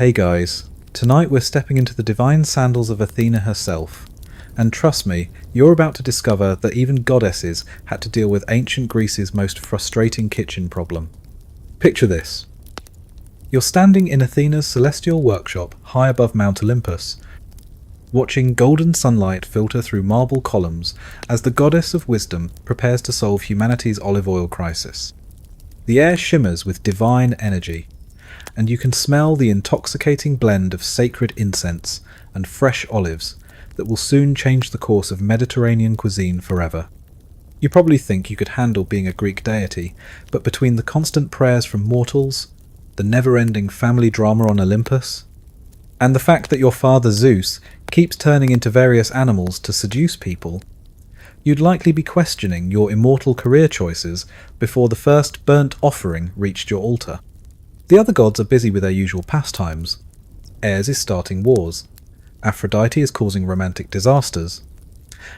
Hey guys, tonight we're stepping into the divine sandals of Athena herself. And trust me, you're about to discover that even goddesses had to deal with ancient Greece's most frustrating kitchen problem. Picture this. You're standing in Athena's celestial workshop high above Mount Olympus, watching golden sunlight filter through marble columns as the goddess of wisdom prepares to solve humanity's olive oil crisis. The air shimmers with divine energy, and you can smell the intoxicating blend of sacred incense and fresh olives that will soon change the course of Mediterranean cuisine forever. You probably think you could handle being a Greek deity, but between the constant prayers from mortals, the never-ending family drama on Olympus, and the fact that your father Zeus keeps turning into various animals to seduce people, you'd likely be questioning your immortal career choices before the first burnt offering reached your altar. The other gods are busy with their usual pastimes. Ares is starting wars, Aphrodite is causing romantic disasters,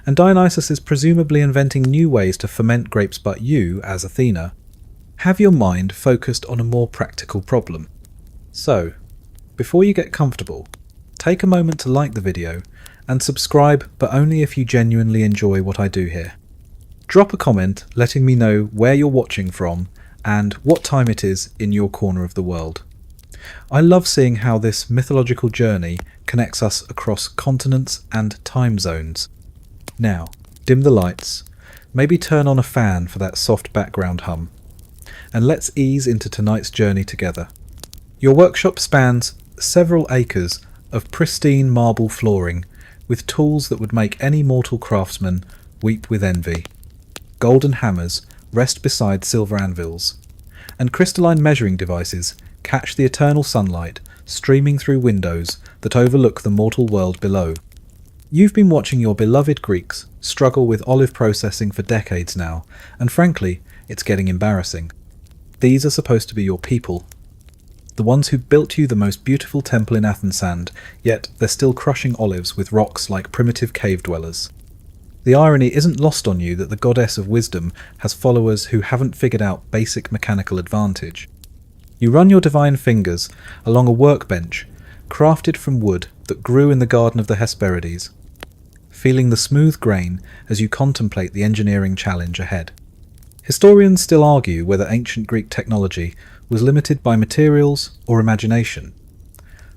and Dionysus is presumably inventing new ways to ferment grapes, but you, as Athena, have your mind focused on a more practical problem. So, before you get comfortable, take a moment to like the video and subscribe, but only if you genuinely enjoy what I do here. Drop a comment letting me know where you're watching from and what time it is in your corner of the world. I love seeing how this mythological journey connects us across continents and time zones. Now, dim the lights, maybe turn on a fan for that soft background hum, and let's ease into tonight's journey together. Your workshop spans several acres of pristine marble flooring with tools that would make any mortal craftsman weep with envy. Golden hammers rest beside silver anvils, and crystalline measuring devices catch the eternal sunlight streaming through windows that overlook the mortal world below. You've been watching your beloved Greeks struggle with olive processing for decades now, and frankly, it's getting embarrassing. These are supposed to be your people, the ones who built you the most beautiful temple in Athens sand, yet they're still crushing olives with rocks like primitive cave dwellers. The irony isn't lost on you that the goddess of wisdom has followers who haven't figured out basic mechanical advantage. You run your divine fingers along a workbench crafted from wood that grew in the garden of the Hesperides, feeling the smooth grain as you contemplate the engineering challenge ahead. Historians still argue whether ancient Greek technology was limited by materials or imagination,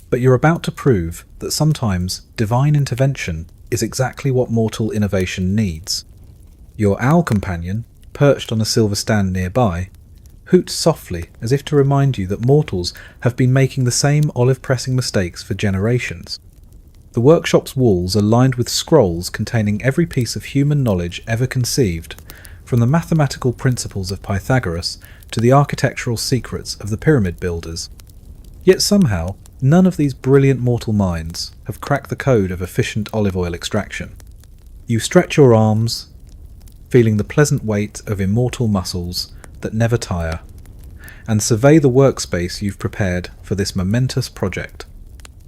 but you're about to prove that sometimes divine intervention is exactly what mortal innovation needs. Your owl companion, perched on a silver stand nearby, hoots softly as if to remind you that mortals have been making the same olive-pressing mistakes for generations. The workshop's walls are lined with scrolls containing every piece of human knowledge ever conceived, from the mathematical principles of Pythagoras to the architectural secrets of the pyramid builders. Yet somehow, none of these brilliant mortal minds have cracked the code of efficient olive oil extraction. You stretch your arms, feeling the pleasant weight of immortal muscles that never tire, and survey the workspace you've prepared for this momentous project.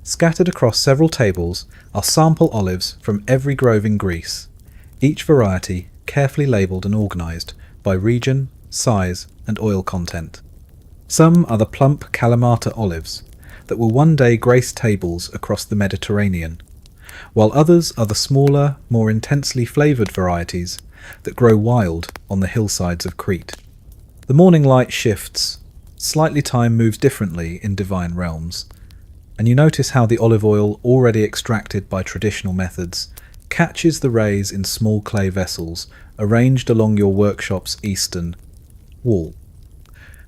Scattered across several tables are sample olives from every grove in Greece, each variety carefully labelled and organised by region, size and oil content. Some are the plump Kalamata olives that will one day grace tables across the Mediterranean, while others are the smaller, more intensely flavoured varieties that grow wild on the hillsides of Crete. The morning light shifts, slightly time moves differently in divine realms, and you notice how the olive oil already extracted by traditional methods catches the rays in small clay vessels arranged along your workshop's eastern wall.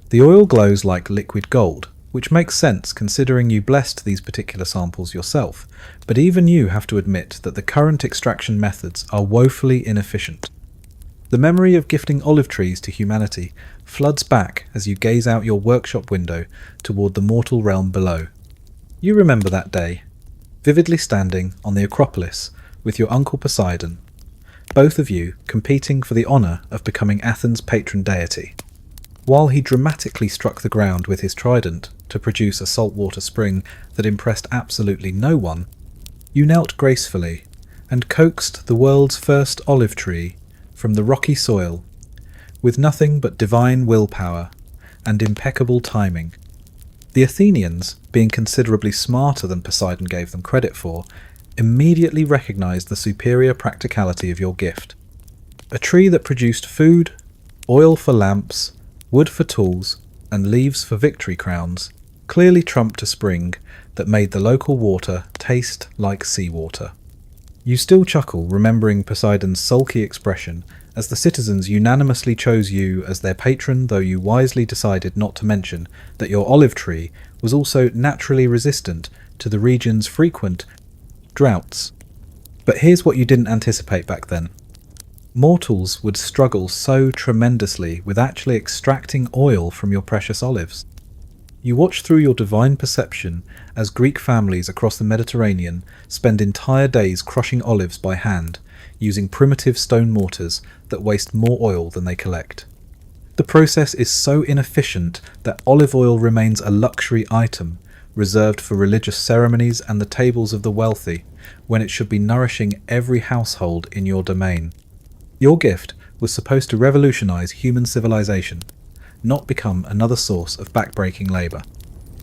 The oil glows like liquid gold, which makes sense considering you blessed these particular samples yourself, but even you have to admit that the current extraction methods are woefully inefficient. The memory of gifting olive trees to humanity floods back as you gaze out your workshop window toward the mortal realm below. You remember that day, vividly standing on the Acropolis with your uncle Poseidon, both of you competing for the honour of becoming Athens' patron deity. While he dramatically struck the ground with his trident to produce a saltwater spring that impressed absolutely no one, you knelt gracefully and coaxed the world's first olive tree from the rocky soil with nothing but divine willpower and impeccable timing. The Athenians, being considerably smarter than Poseidon gave them credit for, immediately recognized the superior practicality of your gift. A tree that produced food, oil for lamps, wood for tools, and leaves for victory crowns clearly trumped a spring that made the local water taste like seawater. You still chuckle remembering Poseidon's sulky expression as the citizens unanimously chose you as their patron, though you wisely decided not to mention that your olive tree was also naturally resistant to the region's frequent droughts. But here's what you didn't anticipate back then. Mortals would struggle so tremendously with actually extracting oil from your precious olives. You watch through your divine perception as Greek families across the Mediterranean spend entire days crushing olives by hand, using primitive stone mortars that waste more oil than they collect. The process is so inefficient that olive oil remains a luxury item, reserved for religious ceremonies and the tables of the wealthy, when it should be nourishing every household in your domain. Your gift was supposed to revolutionize human civilization, not become another source of backbreaking labour.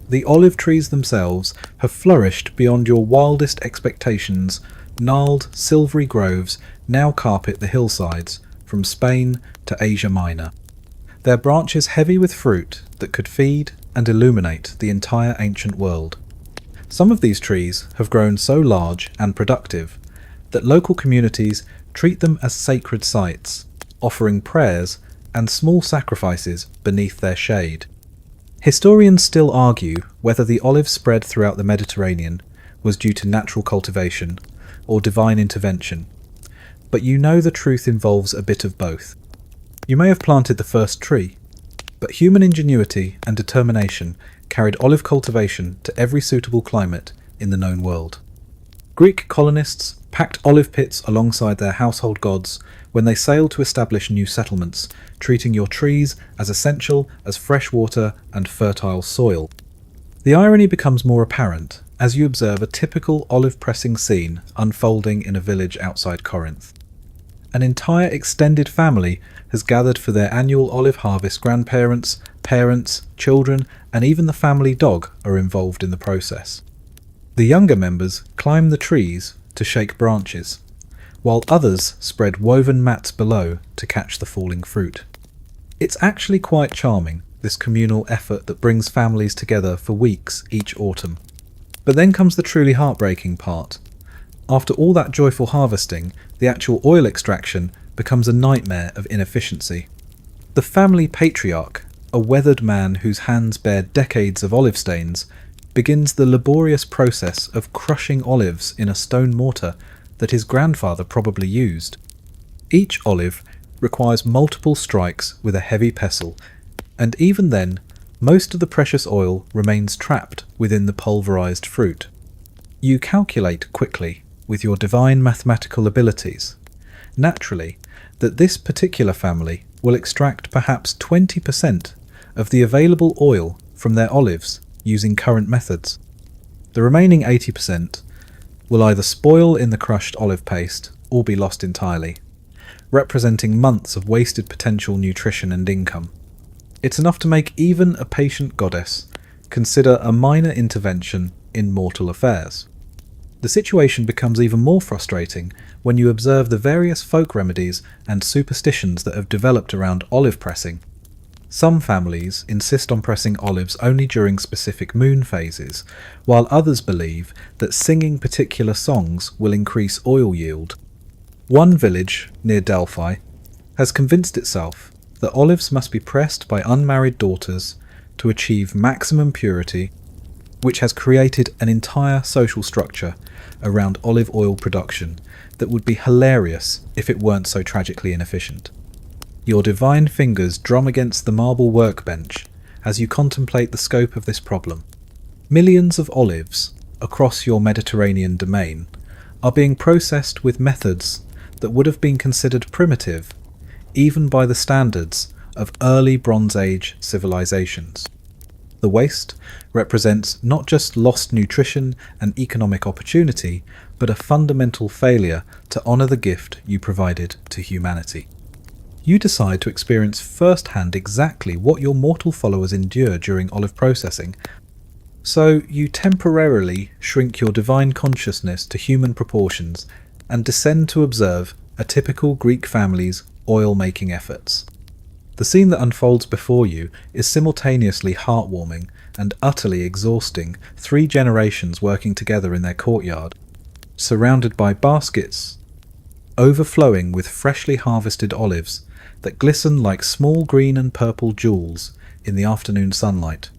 The olive trees themselves have flourished beyond your wildest expectations. Gnarled, silvery groves now carpet the hillsides, from Spain to Asia Minor. Their branches heavy with fruit that could feed and illuminate the entire ancient world. Some of these trees have grown so large and productive that local communities treat them as sacred sites, offering prayers and small sacrifices beneath their shade. Historians still argue whether the olive spread throughout the Mediterranean was due to natural cultivation or divine intervention, but you know the truth involves a bit of both. You may have planted the first tree, but human ingenuity and determination carried olive cultivation to every suitable climate in the known world. Greek colonists packed olive pits alongside their household gods when they sailed to establish new settlements, treating your trees as essential as fresh water and fertile soil. The irony becomes more apparent as you observe a typical olive pressing scene unfolding in a village outside Corinth. An entire extended family has gathered for their annual olive harvest. Grandparents, parents, children, and even the family dog are involved in the process. The younger members climb the trees to shake branches, while others spread woven mats below to catch the falling fruit. It's actually quite charming, this communal effort that brings families together for weeks each autumn. But then comes the truly heartbreaking part. After all that joyful harvesting, the actual oil extraction becomes a nightmare of inefficiency. The family patriarch, a weathered man whose hands bear decades of olive stains, begins the laborious process of crushing olives in a stone mortar that his grandfather probably used. Each olive requires multiple strikes with a heavy pestle, and even then, most of the precious oil remains trapped within the pulverized fruit. You calculate quickly, with your divine mathematical abilities, naturally, that this particular family will extract perhaps 20% of the available oil from their olives using current methods. The remaining 80% will either spoil in the crushed olive paste or be lost entirely, representing months of wasted potential nutrition and income. It's enough to make even a patient goddess consider a minor intervention in mortal affairs. The situation becomes even more frustrating when you observe the various folk remedies and superstitions that have developed around olive pressing. Some families insist on pressing olives only during specific moon phases, while others believe that singing particular songs will increase oil yield. One village, near Delphi, has convinced itself that olives must be pressed by unmarried daughters to achieve maximum purity, which has created an entire social structure around olive oil production that would be hilarious if it weren't so tragically inefficient. Your divine fingers drum against the marble workbench as you contemplate the scope of this problem. Millions of olives across your Mediterranean domain are being processed with methods that would have been considered primitive even by the standards of early Bronze Age civilizations. The waste represents not just lost nutrition and economic opportunity, but a fundamental failure to honour the gift you provided to humanity. You decide to experience firsthand exactly what your mortal followers endure during olive processing, So you temporarily shrink your divine consciousness to human proportions and descend to observe a typical Greek family's oil-making efforts. The scene that unfolds before you is simultaneously heartwarming and utterly exhausting. 3 generations working together in their courtyard, surrounded by baskets overflowing with freshly harvested olives that glisten like small green and purple jewels in the afternoon sunlight.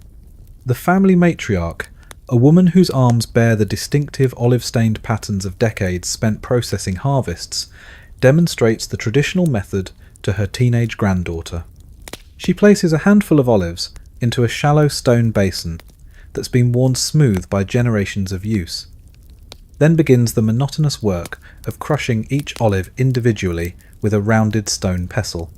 The family matriarch, a woman whose arms bear the distinctive olive-stained patterns of decades spent processing harvests, demonstrates the traditional method to her teenage granddaughter. She places a handful of olives into a shallow stone basin that's been worn smooth by generations of use. Then begins the monotonous work of crushing each olive individually with a rounded stone pestle.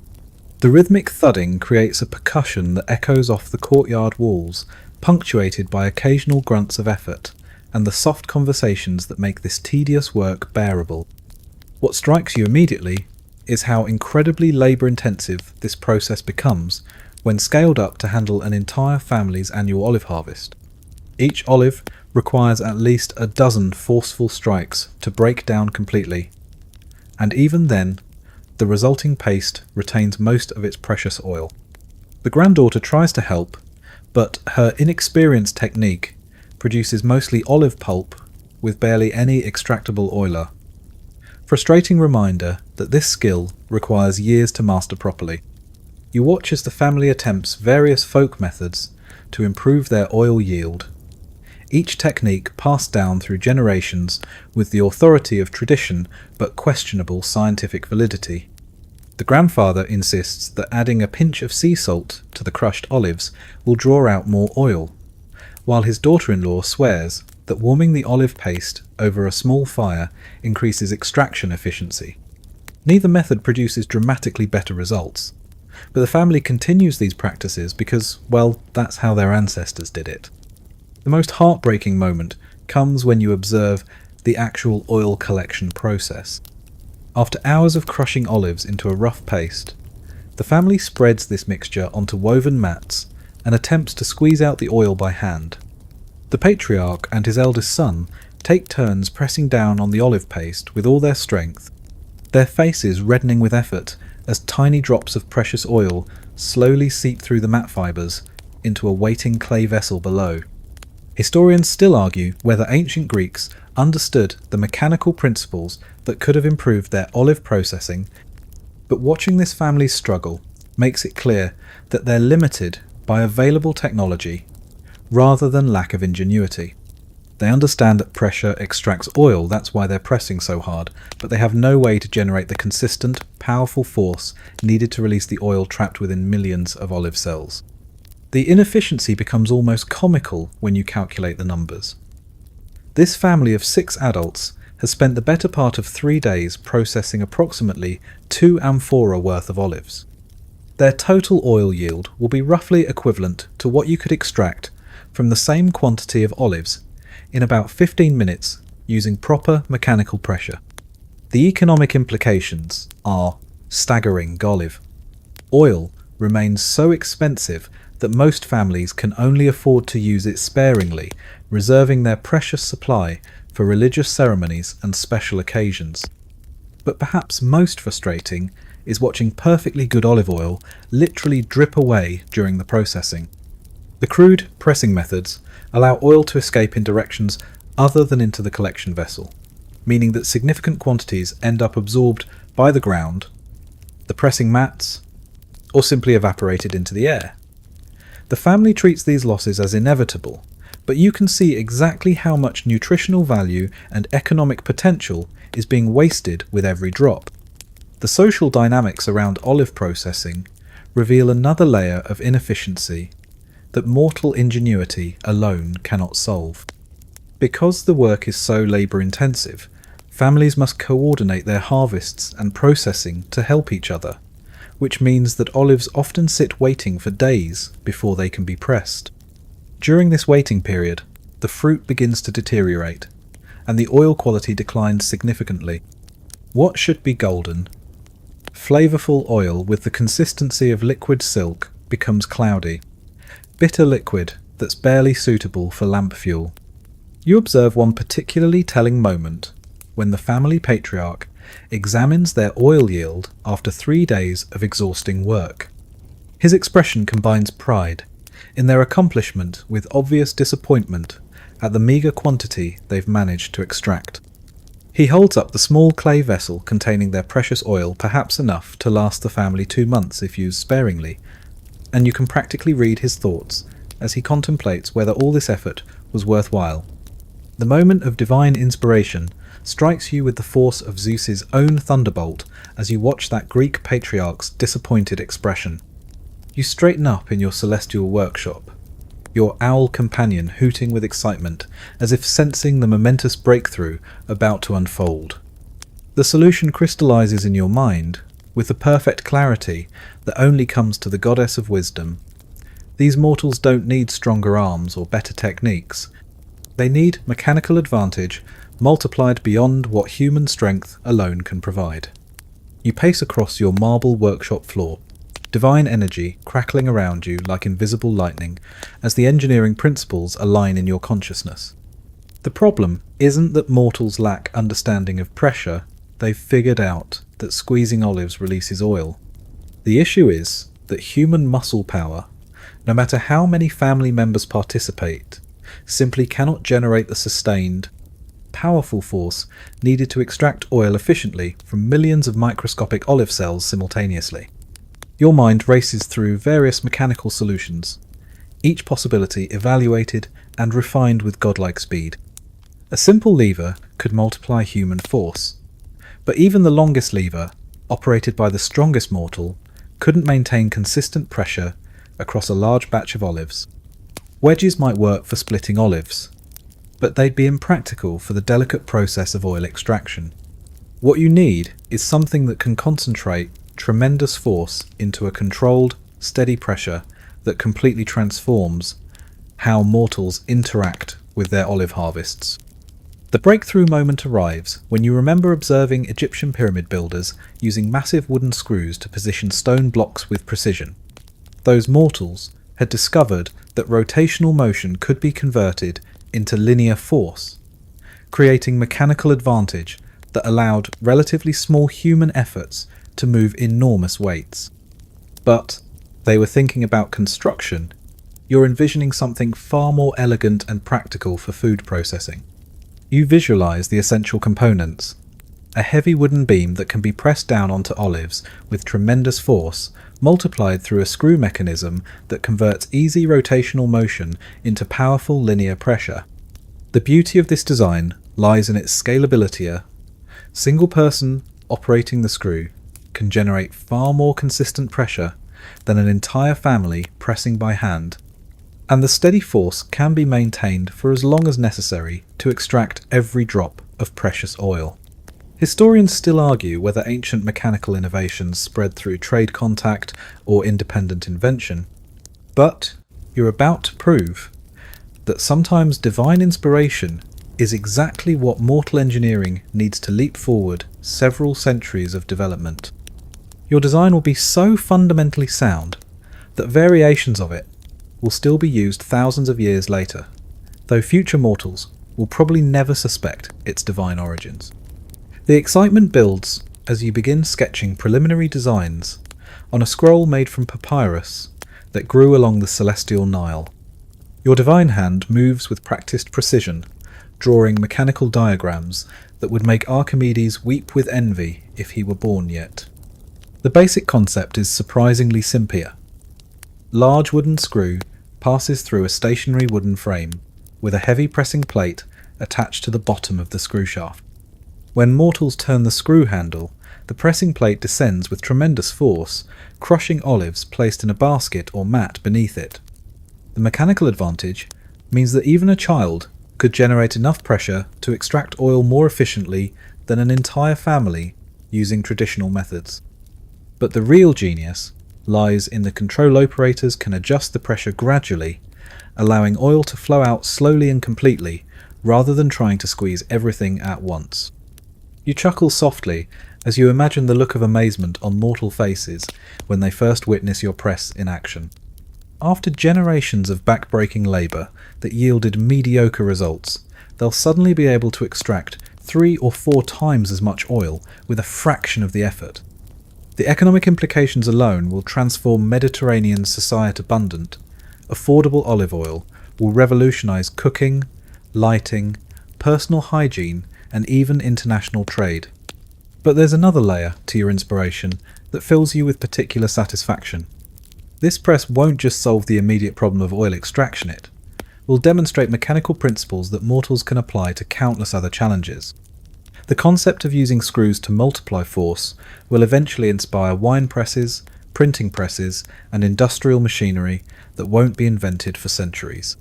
The rhythmic thudding creates a percussion that echoes off the courtyard walls, punctuated by occasional grunts of effort, and the soft conversations that make this tedious work bearable. What strikes you immediately is how incredibly labour-intensive this process becomes when scaled up to handle an entire family's annual olive harvest. Each olive requires at least a dozen forceful strikes to break down completely, and even then, the resulting paste retains most of its precious oil. The granddaughter tries to help, but her inexperienced technique produces mostly olive pulp with barely any extractable oiler. Frustrating reminder that this skill requires years to master properly. You watch as the family attempts various folk methods to improve their oil yield, each technique passed down through generations with the authority of tradition but questionable scientific validity. The grandfather insists that adding a pinch of sea salt to the crushed olives will draw out more oil, while his daughter-in-law swears that warming the olive paste over a small fire increases extraction efficiency. Neither method produces dramatically better results, but the family continues these practices because, well, that's how their ancestors did it. The most heartbreaking moment comes when you observe the actual oil collection process. After hours of crushing olives into a rough paste, the family spreads this mixture onto woven mats and attempts to squeeze out the oil by hand. The patriarch and his eldest son take turns pressing down on the olive paste with all their strength, their faces reddening with effort as tiny drops of precious oil slowly seep through the mat fibres into a waiting clay vessel below. Historians still argue whether ancient Greeks understood the mechanical principles that could have improved their olive processing, but watching this family's struggle makes it clear that they're limited by available technology rather than lack of ingenuity. They understand that pressure extracts oil, that's why they're pressing so hard, but they have no way to generate the consistent, powerful force needed to release the oil trapped within millions of olive cells. The inefficiency becomes almost comical when you calculate the numbers. This family of 6 adults has spent the better part of 3 days processing approximately 2 amphora worth of olives. Their total oil yield will be roughly equivalent to what you could extract from the same quantity of olives in about 15 minutes using proper mechanical pressure. The economic implications are staggering. Olive oil remains so expensive that most families can only afford to use it sparingly, reserving their precious supply for religious ceremonies and special occasions. But perhaps most frustrating is watching perfectly good olive oil literally drip away during the processing. The crude pressing methods allow oil to escape in directions other than into the collection vessel, meaning that significant quantities end up absorbed by the ground, the pressing mats, or simply evaporated into the air. The family treats these losses as inevitable, but you can see exactly how much nutritional value and economic potential is being wasted with every drop. The social dynamics around olive processing reveal another layer of inefficiency that mortal ingenuity alone cannot solve. Because the work is so labour-intensive, families must coordinate their harvests and processing to help each other, which means that olives often sit waiting for days before they can be pressed. During this waiting period, the fruit begins to deteriorate, and the oil quality declines significantly. What should be golden, flavourful oil with the consistency of liquid silk becomes cloudy. Bitter liquid, that's barely suitable for lamp fuel. You observe one particularly telling moment when the family patriarch examines their oil yield after 3 days of exhausting work. His expression combines pride in their accomplishment with obvious disappointment at the meagre quantity they've managed to extract. He holds up the small clay vessel containing their precious oil, perhaps enough to last the family 2 months if used sparingly, and you can practically read his thoughts as he contemplates whether all this effort was worthwhile. The moment of divine inspiration strikes you with the force of Zeus's own thunderbolt as you watch that Greek patriarch's disappointed expression. You straighten up in your celestial workshop, your owl companion hooting with excitement as if sensing the momentous breakthrough about to unfold. The solution crystallizes in your mind with the perfect clarity that only comes to the goddess of wisdom. These mortals don't need stronger arms or better techniques. They need mechanical advantage multiplied beyond what human strength alone can provide. You pace across your marble workshop floor, divine energy crackling around you like invisible lightning as the engineering principles align in your consciousness. The problem isn't that mortals lack understanding of pressure. They've figured out that squeezing olives releases oil. The issue is that human muscle power, no matter how many family members participate, simply cannot generate the sustained, powerful force needed to extract oil efficiently from millions of microscopic olive cells simultaneously. Your mind races through various mechanical solutions, each possibility evaluated and refined with godlike speed. A simple lever could multiply human force, but even the longest lever, operated by the strongest mortal, couldn't maintain consistent pressure across a large batch of olives. Wedges might work for splitting olives, but they'd be impractical for the delicate process of oil extraction. What you need is something that can concentrate tremendous force into a controlled, steady pressure that completely transforms how mortals interact with their olive harvests. The breakthrough moment arrives when you remember observing Egyptian pyramid builders using massive wooden screws to position stone blocks with precision. Those mortals had discovered that rotational motion could be converted into linear force, creating mechanical advantage that allowed relatively small human efforts to move enormous weights. But they were thinking about construction. You're envisioning something far more elegant and practical for food processing. You visualize the essential components: a heavy wooden beam that can be pressed down onto olives with tremendous force, multiplied through a screw mechanism that converts easy rotational motion into powerful linear pressure. The beauty of this design lies in its scalability. A single person operating the screw can generate far more consistent pressure than an entire family pressing by hand, and the steady force can be maintained for as long as necessary to extract every drop of precious oil. Historians still argue whether ancient mechanical innovations spread through trade contact or independent invention, but you're about to prove that sometimes divine inspiration is exactly what mortal engineering needs to leap forward several centuries of development. Your design will be so fundamentally sound that variations of it will still be used thousands of years later, though future mortals will probably never suspect its divine origins. The excitement builds as you begin sketching preliminary designs on a scroll made from papyrus that grew along the celestial Nile. Your divine hand moves with practiced precision, drawing mechanical diagrams that would make Archimedes weep with envy if he were born yet. The basic concept is surprisingly simple. Large wooden screw passes through a stationary wooden frame with a heavy pressing plate attached to the bottom of the screw shaft. When mortals turn the screw handle, the pressing plate descends with tremendous force, crushing olives placed in a basket or mat beneath it. The mechanical advantage means that even a child could generate enough pressure to extract oil more efficiently than an entire family using traditional methods. But the real genius lies in the control operators can adjust the pressure gradually, allowing oil to flow out slowly and completely, rather than trying to squeeze everything at once. You chuckle softly as you imagine the look of amazement on mortal faces when they first witness your press in action. After generations of back-breaking labour that yielded mediocre results, they'll suddenly be able to extract 3 or 4 times as much oil with a fraction of the effort. The economic implications alone will transform Mediterranean society. Abundant, affordable olive oil will revolutionise cooking, lighting, personal hygiene, and even international trade. But there's another layer to your inspiration that fills you with particular satisfaction. This press won't just solve the immediate problem of oil extraction, it will demonstrate mechanical principles that mortals can apply to countless other challenges. The concept of using screws to multiply force will eventually inspire wine presses, printing presses, and industrial machinery that won't be invented for centuries.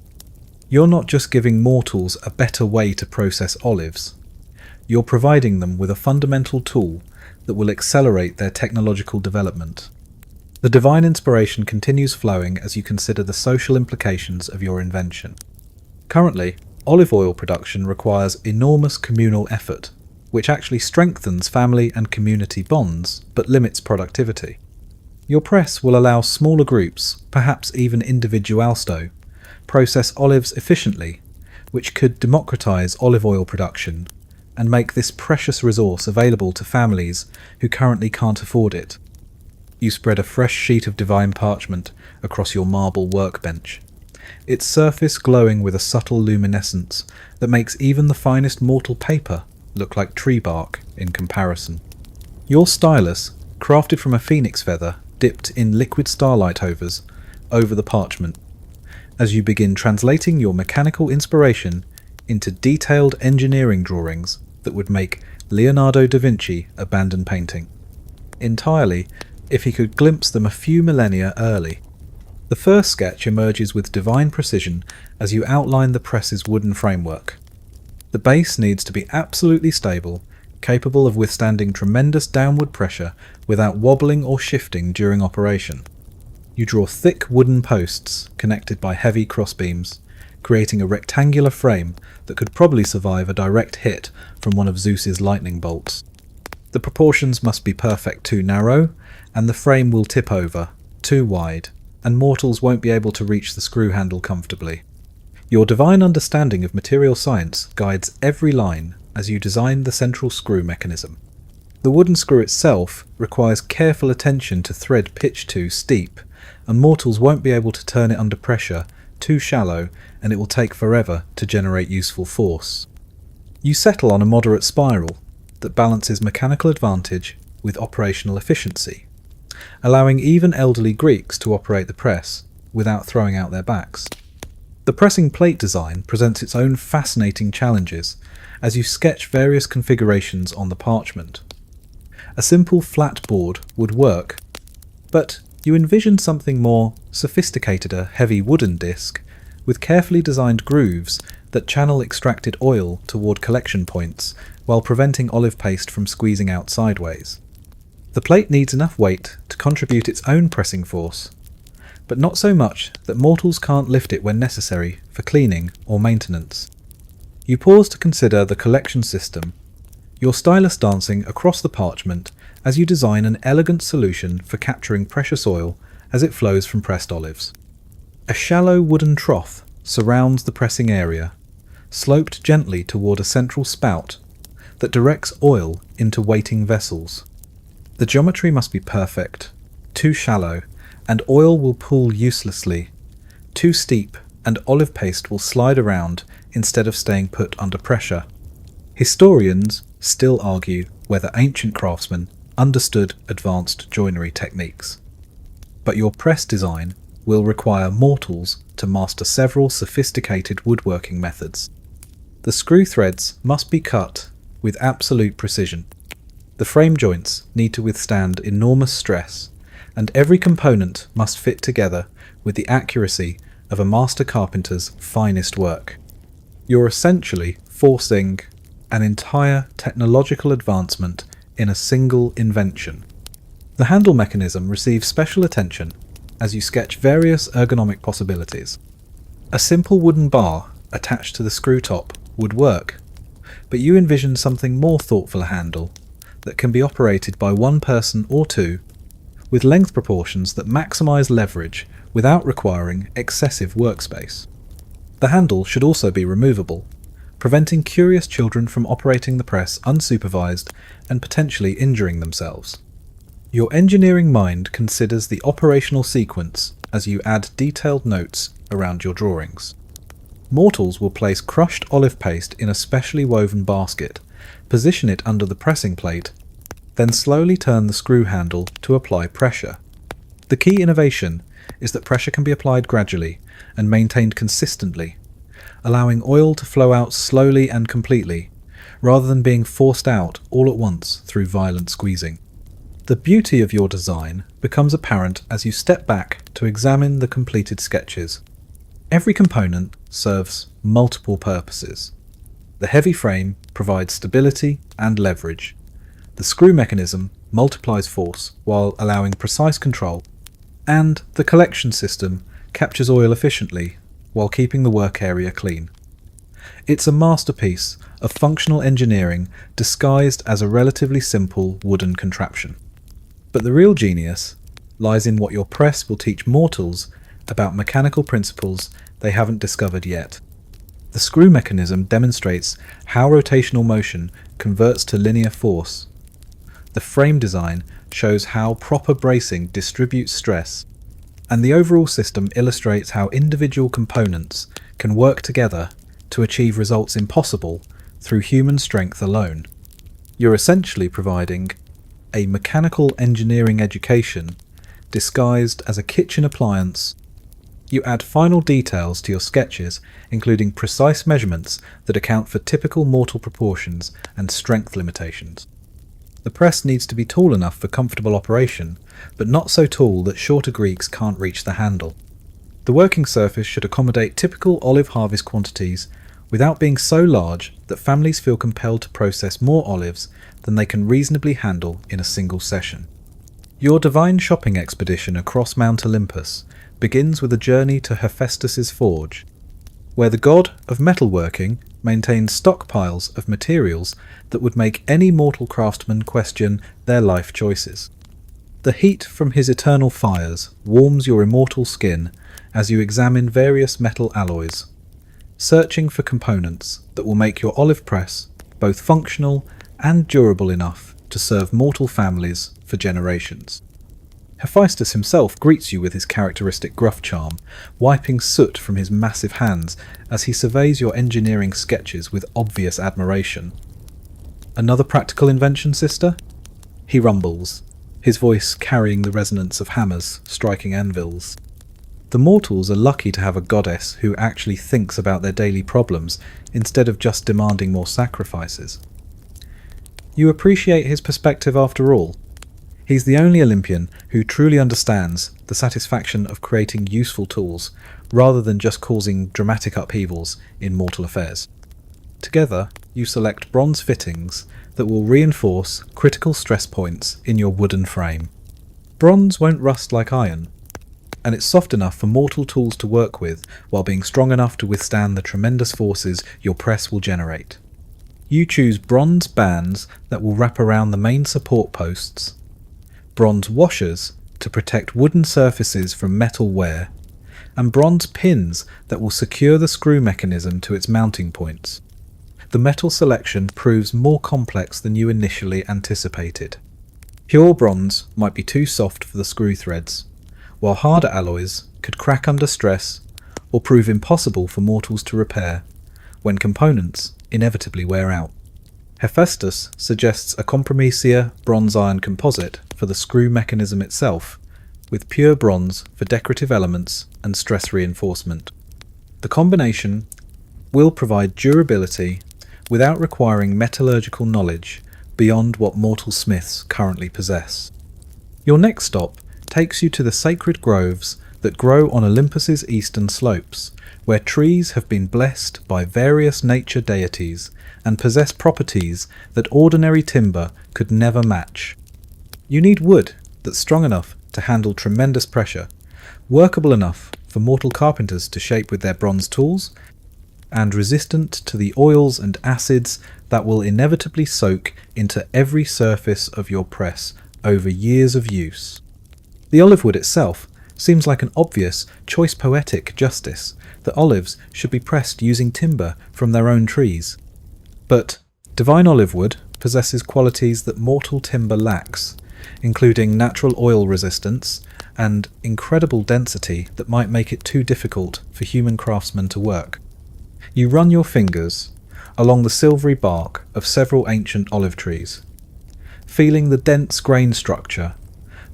You're not just giving mortals a better way to process olives, you're providing them with a fundamental tool that will accelerate their technological development. The divine inspiration continues flowing as you consider the social implications of your invention. Currently, olive oil production requires enormous communal effort, which actually strengthens family and community bonds but limits productivity. Your press will allow smaller groups, perhaps even individualsto, process olives efficiently, which could democratize olive oil production and make this precious resource available to families who currently can't afford it. You spread a fresh sheet of divine parchment across your marble workbench, its surface glowing with a subtle luminescence that makes even the finest mortal paper look like tree bark in comparison. Your stylus, crafted from a phoenix feather dipped in liquid starlight hovers over the parchment, as you begin translating your mechanical inspiration into detailed engineering drawings that would make Leonardo da Vinci abandon painting entirely if he could glimpse them a few millennia early. The first sketch emerges with divine precision as you outline the press's wooden framework. The base needs to be absolutely stable, capable of withstanding tremendous downward pressure without wobbling or shifting during operation. You draw thick wooden posts connected by heavy crossbeams, creating a rectangular frame that could probably survive a direct hit from one of Zeus's lightning bolts. The proportions must be perfect too narrow, and the frame will tip over, too wide, and mortals won't be able to reach the screw handle comfortably. Your divine understanding of material science guides every line as you design the central screw mechanism. The wooden screw itself requires careful attention to thread pitch too steep, and mortals won't be able to turn it under pressure too shallow, and it will take forever to generate useful force. You settle on a moderate spiral that balances mechanical advantage with operational efficiency, allowing even elderly Greeks to operate the press without throwing out their backs. The pressing plate design presents its own fascinating challenges as you sketch various configurations on the parchment. A simple flat board would work, but you envision something more sophisticated, a heavy wooden disc with carefully designed grooves that channel extracted oil toward collection points while preventing olive paste from squeezing out sideways. The plate needs enough weight to contribute its own pressing force, but not so much that mortals can't lift it when necessary for cleaning or maintenance. You pause to consider the collection system, your stylus dancing across the parchment as you design an elegant solution for capturing precious oil as it flows from pressed olives. A shallow wooden trough surrounds the pressing area, sloped gently toward a central spout that directs oil into waiting vessels. The geometry must be perfect. Too shallow, and oil will pool uselessly. Too steep, and olive paste will slide around instead of staying put under pressure. Historians still argue whether ancient craftsmen understood advanced joinery techniques. But your press design will require mortals to master several sophisticated woodworking methods. The screw threads must be cut with absolute precision. The frame joints need to withstand enormous stress, and every component must fit together with the accuracy of a master carpenter's finest work. You're essentially forcing an entire technological advancement in a single invention. The handle mechanism receives special attention as you sketch various ergonomic possibilities. A simple wooden bar attached to the screw top would work, but you envision something more thoughtful: a handle that can be operated by one person or two, with length proportions that maximize leverage without requiring excessive workspace. The handle should also be removable, preventing curious children from operating the press unsupervised and potentially injuring themselves. Your engineering mind considers the operational sequence as you add detailed notes around your drawings. Mortals will place crushed olive paste in a specially woven basket, position it under the pressing plate, then slowly turn the screw handle to apply pressure. The key innovation is that pressure can be applied gradually and maintained consistently, allowing oil to flow out slowly and completely, rather than being forced out all at once through violent squeezing. The beauty of your design becomes apparent as you step back to examine the completed sketches. Every component serves multiple purposes. The heavy frame provides stability and leverage. The screw mechanism multiplies force while allowing precise control, and the collection system captures oil efficiently while keeping the work area clean. It's a masterpiece of functional engineering disguised as a relatively simple wooden contraption. But the real genius lies in what your press will teach mortals about mechanical principles they haven't discovered yet. The screw mechanism demonstrates how rotational motion converts to linear force. The frame design shows how proper bracing distributes stress, and the overall system illustrates how individual components can work together to achieve results impossible through human strength alone. You're essentially providing a mechanical engineering education disguised as a kitchen appliance. You add final details to your sketches, including precise measurements that account for typical mortal proportions and strength limitations. The press needs to be tall enough for comfortable operation, but not so tall that shorter Greeks can't reach the handle. The working surface should accommodate typical olive harvest quantities without being so large that families feel compelled to process more olives than they can reasonably handle in a single session. Your divine shopping expedition across Mount Olympus begins with a journey to Hephaestus's forge, where the god of metalworking maintains stockpiles of materials that would make any mortal craftsman question their life choices. The heat from his eternal fires warms your immortal skin as you examine various metal alloys, searching for components that will make your olive press both functional and durable enough to serve mortal families for generations. Hephaestus himself greets you with his characteristic gruff charm, wiping soot from his massive hands as he surveys your engineering sketches with obvious admiration. Another practical invention, sister? He rumbles, his voice carrying the resonance of hammers striking anvils. The mortals are lucky to have a goddess who actually thinks about their daily problems instead of just demanding more sacrifices. You appreciate his perspective after all. He's the only Olympian who truly understands the satisfaction of creating useful tools rather than just causing dramatic upheavals in mortal affairs. Together, you select bronze fittings that will reinforce critical stress points in your wooden frame. Bronze won't rust like iron, and it's soft enough for mortal tools to work with while being strong enough to withstand the tremendous forces your press will generate. You choose bronze bands that will wrap around the main support posts, bronze washers to protect wooden surfaces from metal wear, and bronze pins that will secure the screw mechanism to its mounting points. The metal selection proves more complex than you initially anticipated. Pure bronze might be too soft for the screw threads, while harder alloys could crack under stress or prove impossible for mortals to repair when components inevitably wear out. Hephaestus suggests a compromissia bronze-iron composite for the screw mechanism itself, with pure bronze for decorative elements and stress reinforcement. The combination will provide durability without requiring metallurgical knowledge beyond what mortal smiths currently possess. Your next stop takes you to the sacred groves that grow on Olympus's eastern slopes, where trees have been blessed by various nature deities and possess properties that ordinary timber could never match. You need wood that's strong enough to handle tremendous pressure, workable enough for mortal carpenters to shape with their bronze tools, and resistant to the oils and acids that will inevitably soak into every surface of your press over years of use. The olive wood itself Seems like an obvious, choice poetic justice that olives should be pressed using timber from their own trees. But divine olive wood possesses qualities that mortal timber lacks, including natural oil resistance and incredible density that might make it too difficult for human craftsmen to work. You run your fingers along the silvery bark of several ancient olive trees, feeling the dense grain structure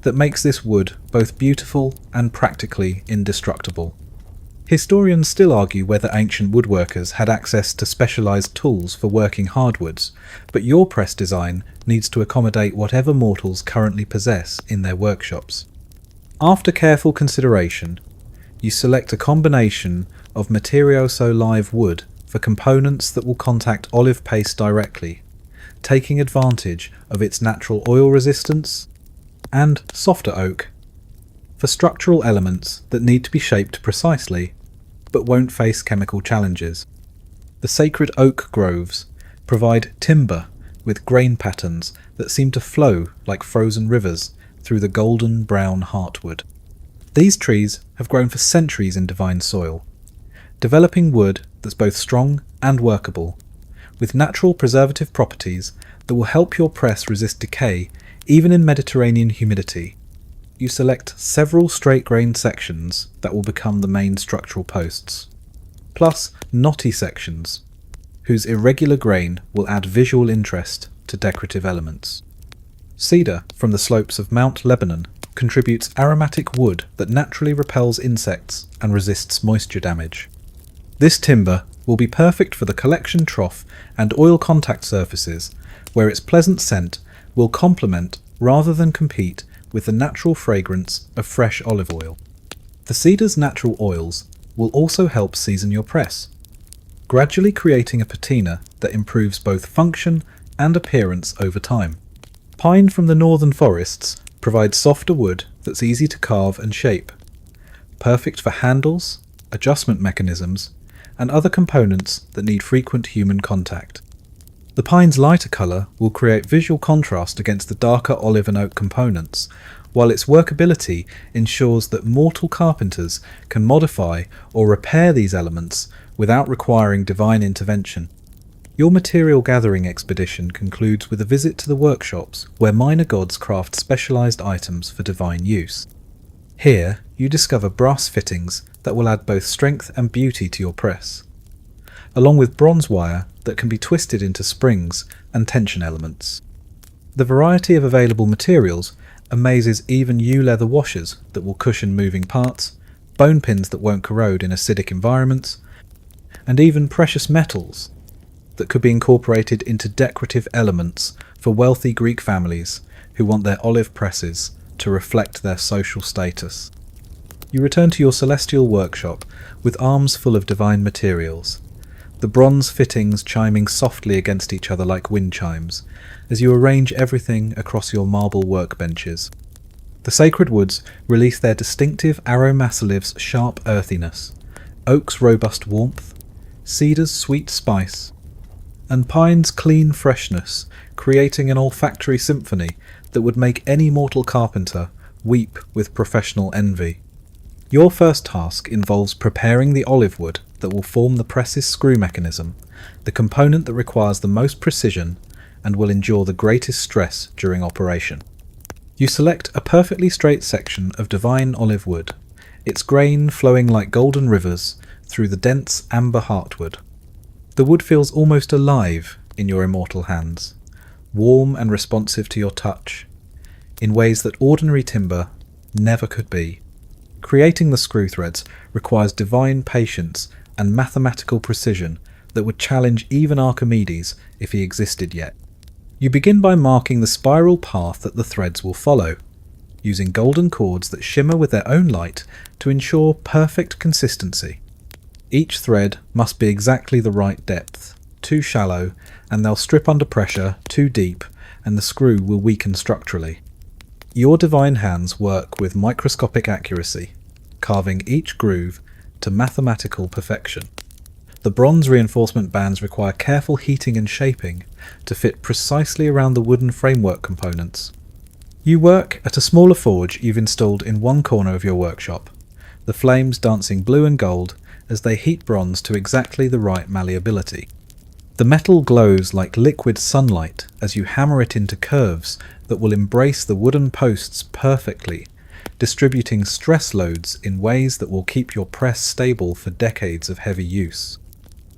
that makes this wood both beautiful and practically indestructible. Historians still argue whether ancient woodworkers had access to specialised tools for working hardwoods, but your press design needs to accommodate whatever mortals currently possess in their workshops. After careful consideration, you select a combination of Materioso live wood for components that will contact olive paste directly, taking advantage of its natural oil resistance, and softer oak for structural elements that need to be shaped precisely but won't face chemical challenges. The sacred oak groves provide timber with grain patterns that seem to flow like frozen rivers through the golden brown heartwood. These trees have grown for centuries in divine soil, developing wood that's both strong and workable, with natural preservative properties that will help your press resist decay even in Mediterranean humidity. You select several straight-grained sections that will become the main structural posts, plus knotty sections, whose irregular grain will add visual interest to decorative elements. Cedar from the slopes of Mount Lebanon contributes aromatic wood that naturally repels insects and resists moisture damage. This timber will be perfect for the collection trough and oil contact surfaces, where its pleasant scent will complement rather than compete with the natural fragrance of fresh olive oil. The cedar's natural oils will also help season your press, gradually creating a patina that improves both function and appearance over time. Pine from the northern forests provides softer wood that's easy to carve and shape, perfect for handles, adjustment mechanisms, and other components that need frequent human contact. The pine's lighter colour will create visual contrast against the darker olive and oak components, while its workability ensures that mortal carpenters can modify or repair these elements without requiring divine intervention. Your material gathering expedition concludes with a visit to the workshops where minor gods craft specialised items for divine use. Here, you discover brass fittings that will add both strength and beauty to your press, along with bronze wire that can be twisted into springs and tension elements. The variety of available materials amazes even leather washers that will cushion moving parts, bone pins that won't corrode in acidic environments, and even precious metals that could be incorporated into decorative elements for wealthy Greek families who want their olive presses to reflect their social status. You return to your celestial workshop with arms full of divine materials, the bronze fittings chiming softly against each other like wind chimes, as you arrange everything across your marble workbenches. The sacred woods release their distinctive aromasaliv's sharp earthiness, oak's robust warmth, cedar's sweet spice, and pine's clean freshness, creating an olfactory symphony that would make any mortal carpenter weep with professional envy. Your first task involves preparing the olive wood that will form the press's screw mechanism, the component that requires the most precision and will endure the greatest stress during operation. You select a perfectly straight section of divine olive wood, its grain flowing like golden rivers through the dense amber heartwood. The wood feels almost alive in your immortal hands, warm and responsive to your touch, in ways that ordinary timber never could be. Creating the screw threads requires divine patience and mathematical precision that would challenge even Archimedes if he existed yet. You begin by marking the spiral path that the threads will follow, using golden cords that shimmer with their own light to ensure perfect consistency. Each thread must be exactly the right depth. Too shallow, and they'll strip under pressure; too deep, and the screw will weaken structurally. Your divine hands work with microscopic accuracy, carving each groove to mathematical perfection. The bronze reinforcement bands require careful heating and shaping to fit precisely around the wooden framework components. You work at a smaller forge you've installed in one corner of your workshop, the flames dancing blue and gold as they heat bronze to exactly the right malleability. The metal glows like liquid sunlight as you hammer it into curves that will embrace the wooden posts perfectly, distributing stress loads in ways that will keep your press stable for decades of heavy use.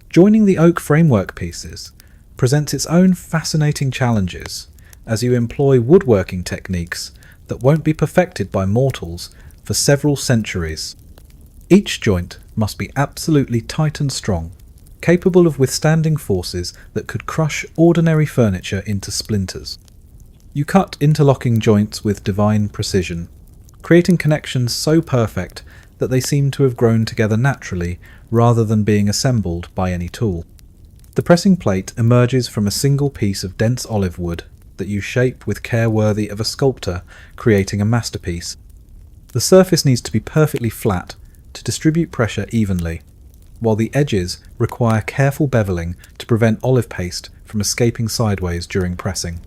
Joining the oak framework pieces presents its own fascinating challenges as you employ woodworking techniques that won't be perfected by mortals for several centuries. Each joint must be absolutely tight and strong, capable of withstanding forces that could crush ordinary furniture into splinters. You cut interlocking joints with divine precision, creating connections so perfect that they seem to have grown together naturally rather than being assembled by any tool. The pressing plate emerges from a single piece of dense olive wood that you shape with care worthy of a sculptor creating a masterpiece. The surface needs to be perfectly flat to distribute pressure evenly, while the edges require careful beveling to prevent olive paste from escaping sideways during pressing.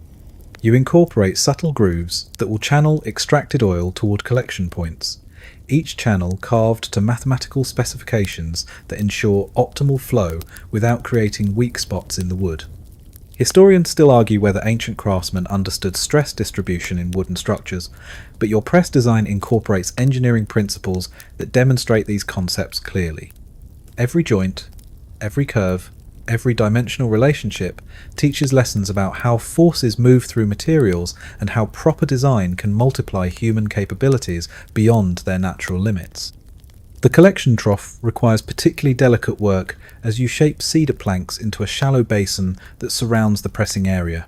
You incorporate subtle grooves that will channel extracted oil toward collection points, each channel carved to mathematical specifications that ensure optimal flow without creating weak spots in the wood. Historians still argue whether ancient craftsmen understood stress distribution in wooden structures, but your press design incorporates engineering principles that demonstrate these concepts clearly. Every joint, every curve, every dimensional relationship teaches lessons about how forces move through materials and how proper design can multiply human capabilities beyond their natural limits. The collection trough requires particularly delicate work as you shape cedar planks into a shallow basin that surrounds the pressing area.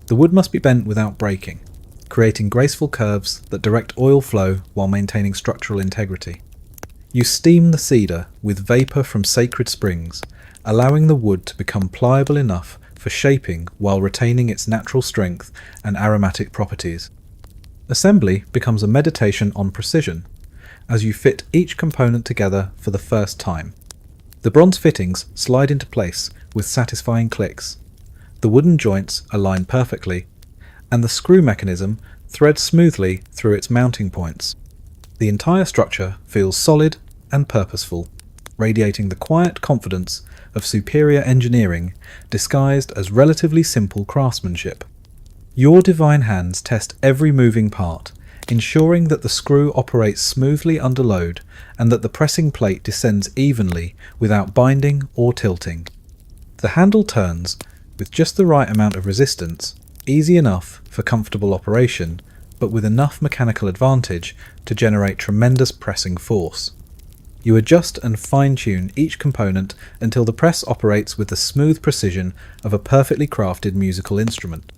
The wood must be bent without breaking, creating graceful curves that direct oil flow while maintaining structural integrity. You steam the cedar with vapour from sacred springs, allowing the wood to become pliable enough for shaping while retaining its natural strength and aromatic properties. Assembly becomes a meditation on precision, as you fit each component together for the first time. The bronze fittings slide into place with satisfying clicks, the wooden joints align perfectly, and the screw mechanism threads smoothly through its mounting points. The entire structure feels solid and purposeful, radiating the quiet confidence of superior engineering disguised as relatively simple craftsmanship. Your divine hands test every moving part, ensuring that the screw operates smoothly under load and that the pressing plate descends evenly without binding or tilting. The handle turns with just the right amount of resistance, easy enough for comfortable operation, but with enough mechanical advantage to generate tremendous pressing force. You adjust and fine-tune each component until the press operates with the smooth precision of a perfectly crafted musical instrument.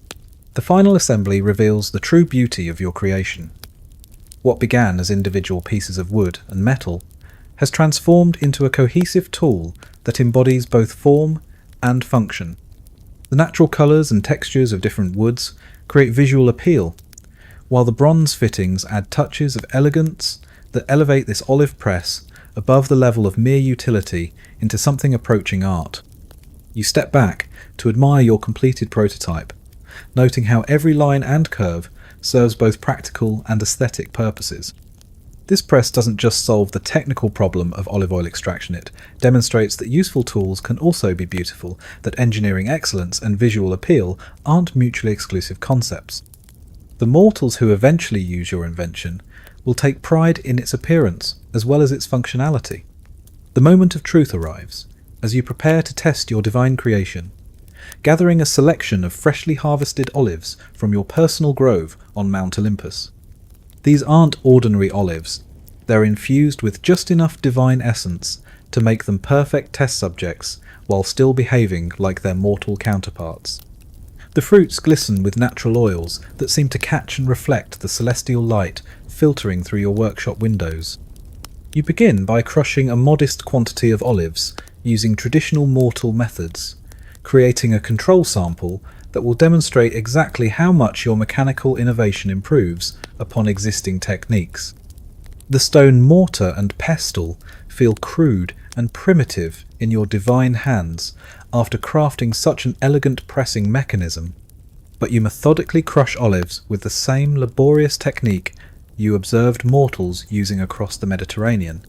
The final assembly reveals the true beauty of your creation. What began as individual pieces of wood and metal has transformed into a cohesive tool that embodies both form and function. The natural colours and textures of different woods create visual appeal, while the bronze fittings add touches of elegance that elevate this olive press above the level of mere utility into something approaching art. You step back to admire your completed prototype, noting how every line and curve serves both practical and aesthetic purposes. This press doesn't just solve the technical problem of olive oil extraction, it demonstrates that useful tools can also be beautiful, that engineering excellence and visual appeal aren't mutually exclusive concepts. The mortals who eventually use your invention will take pride in its appearance as well as its functionality. The moment of truth arrives as you prepare to test your divine creation, gathering a selection of freshly harvested olives from your personal grove on Mount Olympus. These aren't ordinary olives. They're infused with just enough divine essence to make them perfect test subjects while still behaving like their mortal counterparts. The fruits glisten with natural oils that seem to catch and reflect the celestial light filtering through your workshop windows. You begin by crushing a modest quantity of olives using traditional mortal methods, creating a control sample that will demonstrate exactly how much your mechanical innovation improves upon existing techniques. The stone mortar and pestle feel crude and primitive in your divine hands after crafting such an elegant pressing mechanism. but you methodically crush olives with the same laborious technique you observed mortals using across the Mediterranean.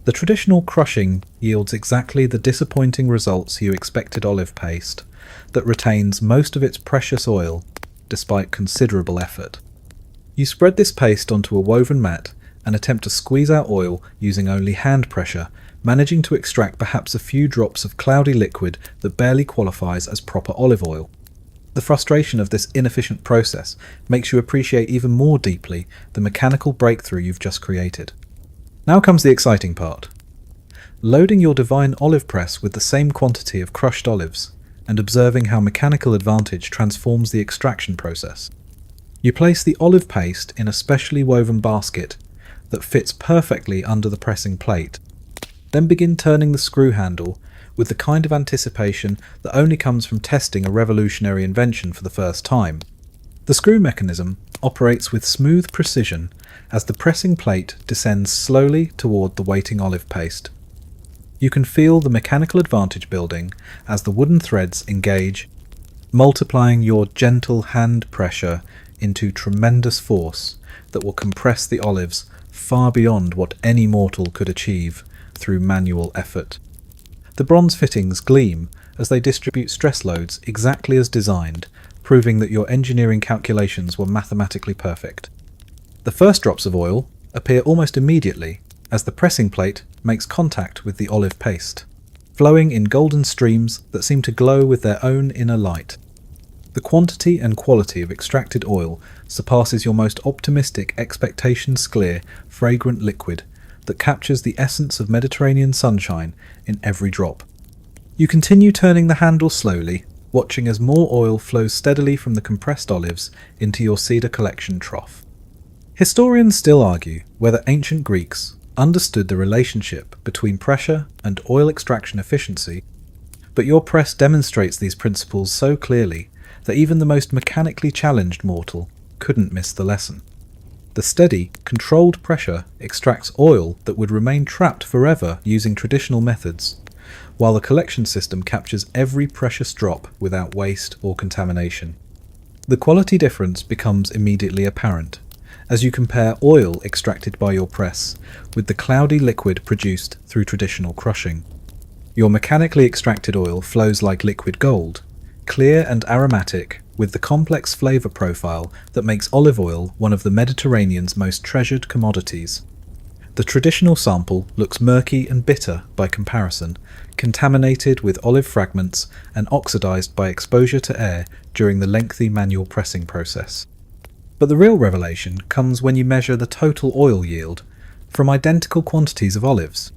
The traditional crushing yields exactly the disappointing results you expected olive paste, that retains most of its precious oil, despite considerable effort. You spread this paste onto a woven mat and attempt to squeeze out oil using only hand pressure, managing to extract perhaps a few drops of cloudy liquid that barely qualifies as proper olive oil. The frustration of this inefficient process makes you appreciate even more deeply the mechanical breakthrough you've just created. Now comes the exciting part. Loading your divine olive press with the same quantity of crushed olives, and observing how mechanical advantage transforms the extraction process. You place the olive paste in a specially woven basket that fits perfectly under the pressing plate, then begin turning the screw handle with the kind of anticipation that only comes from testing a revolutionary invention for the first time. The screw mechanism operates with smooth precision as the pressing plate descends slowly toward the waiting olive paste. You can feel the mechanical advantage building as the wooden threads engage, multiplying your gentle hand pressure into tremendous force that will compress the olives far beyond what any mortal could achieve through manual effort. The bronze fittings gleam as they distribute stress loads exactly as designed, proving that your engineering calculations were mathematically perfect. The first drops of oil appear almost immediately as the pressing plate makes contact with the olive paste, flowing in golden streams that seem to glow with their own inner light. The quantity and quality of extracted oil surpasses your most optimistic expectations clear, fragrant liquid that captures the essence of Mediterranean sunshine in every drop. You continue turning the handle slowly, watching as more oil flows steadily from the compressed olives into your cedar collection trough. Historians still argue whether ancient Greeks understood the relationship between pressure and oil extraction efficiency, but your press demonstrates these principles so clearly that even the most mechanically challenged mortal couldn't miss the lesson. The steady, controlled pressure extracts oil that would remain trapped forever using traditional methods, while the collection system captures every precious drop without waste or contamination. The quality difference becomes immediately apparent as you compare oil extracted by your press with the cloudy liquid produced through traditional crushing. Your mechanically extracted oil flows like liquid gold, clear and aromatic, with the complex flavour profile that makes olive oil one of the Mediterranean's most treasured commodities. The traditional sample looks murky and bitter by comparison, contaminated with olive fragments and oxidized by exposure to air during the lengthy manual pressing process. But the real revelation comes when you measure the total oil yield from identical quantities of olives.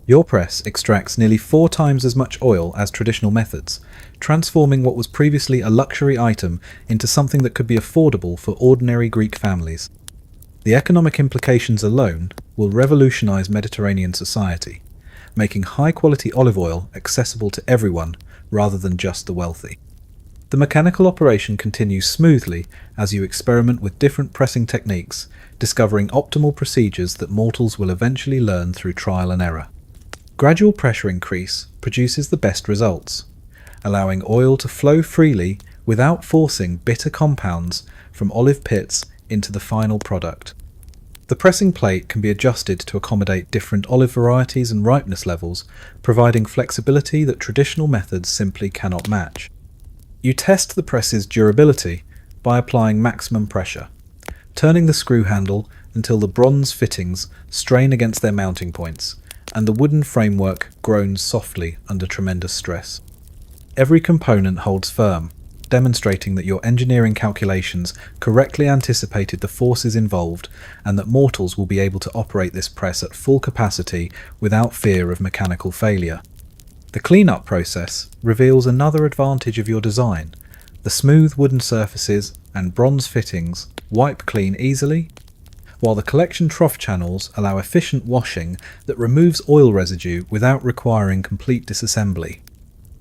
Your press extracts nearly 4 times as much oil as traditional methods, transforming what was previously a luxury item into something that could be affordable for ordinary Greek families. The economic implications alone will revolutionize Mediterranean society, making high-quality olive oil accessible to everyone rather than just the wealthy. The mechanical operation continues smoothly as you experiment with different pressing techniques, discovering optimal procedures that mortals will eventually learn through trial and error. Gradual pressure increase produces the best results, allowing oil to flow freely without forcing bitter compounds from olive pits into the final product. The pressing plate can be adjusted to accommodate different olive varieties and ripeness levels, providing flexibility that traditional methods simply cannot match. You test the press's durability by applying maximum pressure, turning the screw handle until the bronze fittings strain against their mounting points, and the wooden framework groans softly under tremendous stress. Every component holds firm, demonstrating that your engineering calculations correctly anticipated the forces involved and that mortals will be able to operate this press at full capacity without fear of mechanical failure. The clean-up process reveals another advantage of your design. The smooth wooden surfaces and bronze fittings wipe clean easily, while the collection trough channels allow efficient washing that removes oil residue without requiring complete disassembly.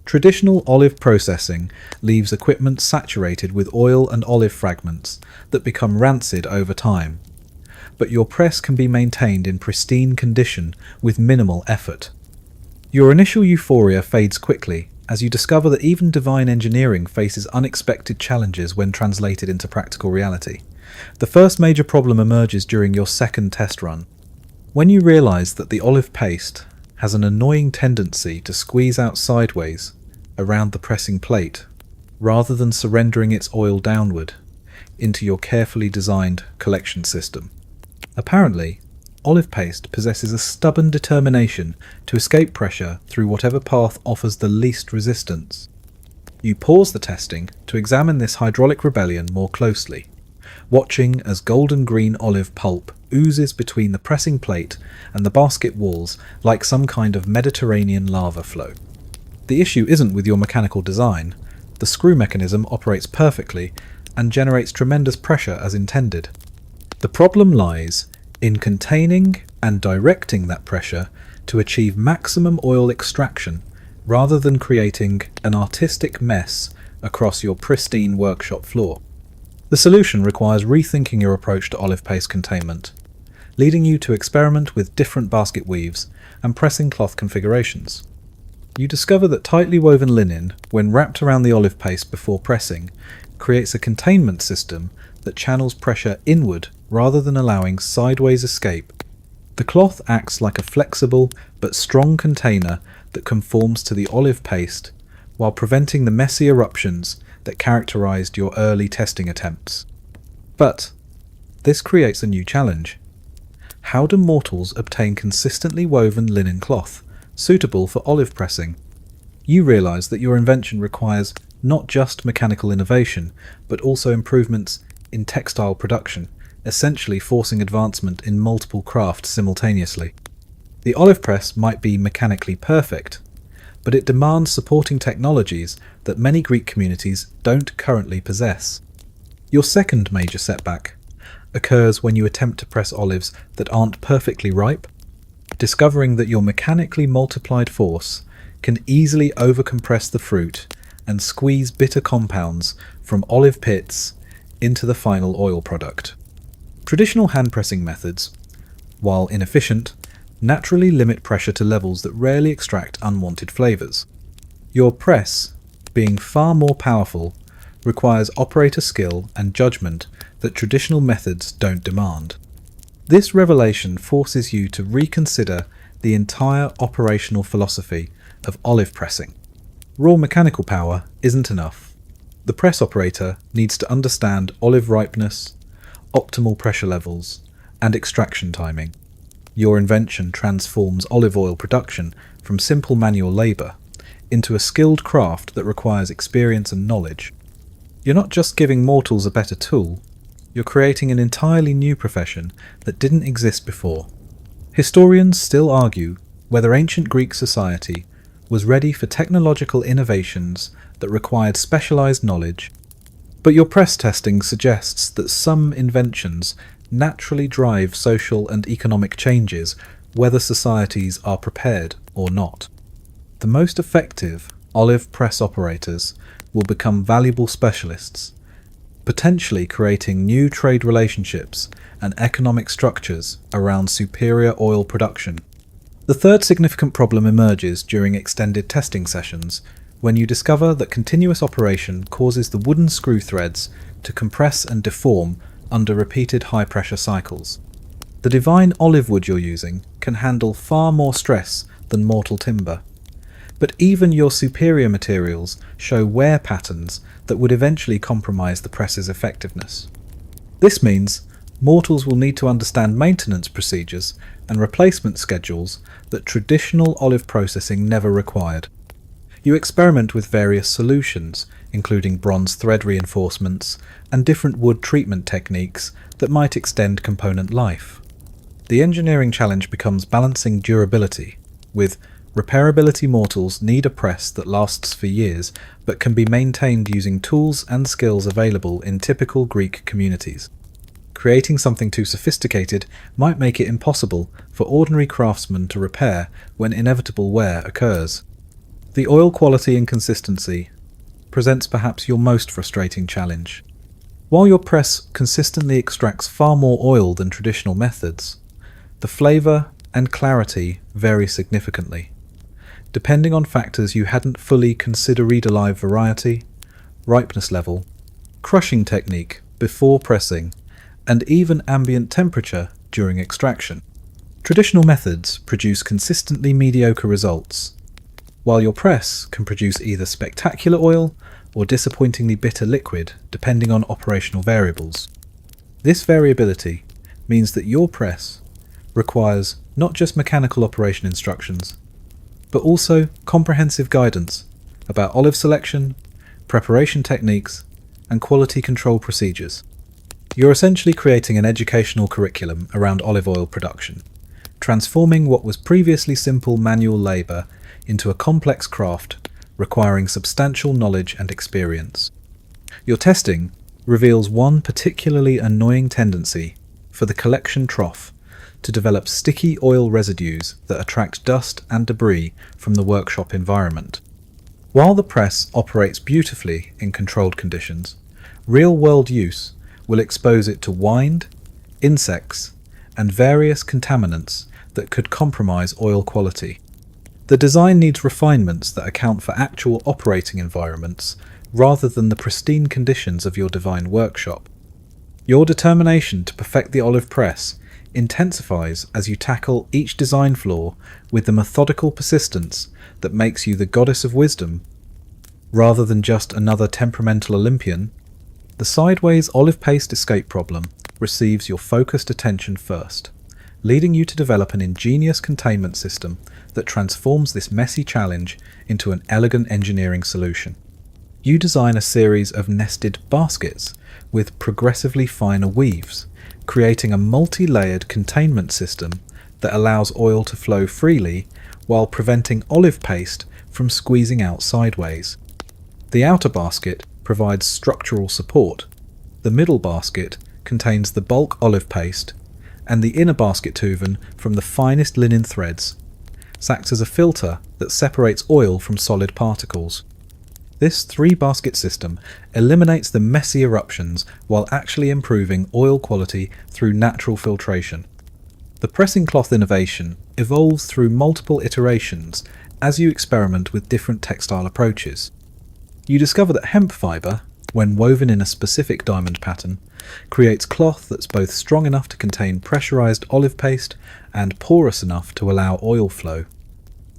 Traditional olive processing leaves equipment saturated with oil and olive fragments that become rancid over time, but your press can be maintained in pristine condition with minimal effort. Your initial euphoria fades quickly as you discover that even divine engineering faces unexpected challenges when translated into practical reality. The first major problem emerges during your second test run. When you realize that the olive paste has an annoying tendency to squeeze out sideways around the pressing plate, rather than surrendering its oil downward into your carefully designed collection system. Apparently, olive paste possesses a stubborn determination to escape pressure through whatever path offers the least resistance. You pause the testing to examine this hydraulic rebellion more closely, watching as golden green olive pulp oozes between the pressing plate and the basket walls like some kind of Mediterranean lava flow. The issue isn't with your mechanical design. The screw mechanism operates perfectly and generates tremendous pressure as intended. The problem lies in containing and directing that pressure to achieve maximum oil extraction rather than creating an artistic mess across your pristine workshop floor. The solution requires rethinking your approach to olive paste containment, leading you to experiment with different basket weaves and pressing cloth configurations. You discover that tightly woven linen, when wrapped around the olive paste before pressing, creates a containment system that channels pressure inward rather than allowing sideways escape. The cloth acts like a flexible but strong container that conforms to the olive paste while preventing the messy eruptions that characterized your early testing attempts. But this creates a new challenge. How do mortals obtain consistently woven linen cloth suitable for olive pressing? You realize that your invention requires not just mechanical innovation, but also improvements in textile production, essentially forcing advancement in multiple crafts simultaneously. The olive press might be mechanically perfect, but it demands supporting technologies that many Greek communities don't currently possess. Your second major setback occurs when you attempt to press olives that aren't perfectly ripe, discovering that your mechanically multiplied force can easily overcompress the fruit and squeeze bitter compounds from olive pits into the final oil product. Traditional hand pressing methods, while inefficient, naturally limit pressure to levels that rarely extract unwanted flavors. Your press, being far more powerful, requires operator skill and judgment that traditional methods don't demand. This revelation forces you to reconsider the entire operational philosophy of olive pressing. Raw mechanical power isn't enough. The press operator needs to understand olive ripeness, optimal pressure levels, and extraction timing. Your invention transforms olive oil production from simple manual labor into a skilled craft that requires experience and knowledge. You're not just giving mortals a better tool, you're creating an entirely new profession that didn't exist before. Historians still argue whether ancient Greek society was ready for technological innovations that required specialized knowledge, but your press testing suggests that some inventions naturally drive social and economic changes whether societies are prepared or not. The most effective olive press operators will become valuable specialists, potentially creating new trade relationships and economic structures around superior oil production. The third significant problem emerges during extended testing sessions when you discover that continuous operation causes the wooden screw threads to compress and deform under repeated high-pressure cycles. The divine olive wood you're using can handle far more stress than mortal timber, but even your superior materials show wear patterns that would eventually compromise the press's effectiveness. This means mortals will need to understand maintenance procedures and replacement schedules that traditional olive processing never required. You experiment with various solutions, including bronze thread reinforcements and different wood treatment techniques that might extend component life. The engineering challenge becomes balancing durability with repairability. Mortals need a press that lasts for years but can be maintained using tools and skills available in typical Greek communities. Creating something too sophisticated might make it impossible for ordinary craftsmen to repair when inevitable wear occurs. The oil quality and consistency presents perhaps your most frustrating challenge. While your press consistently extracts far more oil than traditional methods, the flavor and clarity vary significantly. depending on factors you hadn't fully considered: alive variety, ripeness level, crushing technique before pressing, and even ambient temperature during extraction. Traditional methods produce consistently mediocre results, while your press can produce either spectacular oil or disappointingly bitter liquid depending on operational variables. This variability means that your press requires not just mechanical operation instructions, but also comprehensive guidance about olive selection, preparation techniques, and quality control procedures. You're essentially creating an educational curriculum around olive oil production, transforming what was previously simple manual labour into a complex craft requiring substantial knowledge and experience. Your testing reveals one particularly annoying tendency for the collection trough to develop sticky oil residues that attract dust and debris from the workshop environment. While the press operates beautifully in controlled conditions, real-world use will expose it to wind, insects, and various contaminants that could compromise oil quality. The design needs refinements that account for actual operating environments rather than the pristine conditions of your divine workshop. Your determination to perfect the olive press intensifies as you tackle each design flaw with the methodical persistence that makes you the goddess of wisdom rather than just another temperamental Olympian. The sideways olive paste escape problem receives your focused attention first, leading you to develop an ingenious containment system that transforms this messy challenge into an elegant engineering solution. You design a series of nested baskets with progressively finer weaves, creating a multi-layered containment system that allows oil to flow freely while preventing olive paste from squeezing out sideways. The outer basket provides structural support, the middle basket contains the bulk olive paste, and the inner basket tuven from the finest linen threads acts as a filter that separates oil from solid particles. This three-basket system eliminates the messy eruptions while actually improving oil quality through natural filtration. The pressing cloth innovation evolves through multiple iterations as you experiment with different textile approaches. You discover that hemp fibre, when woven in a specific diamond pattern, creates cloth that's both strong enough to contain pressurized olive paste and porous enough to allow oil flow.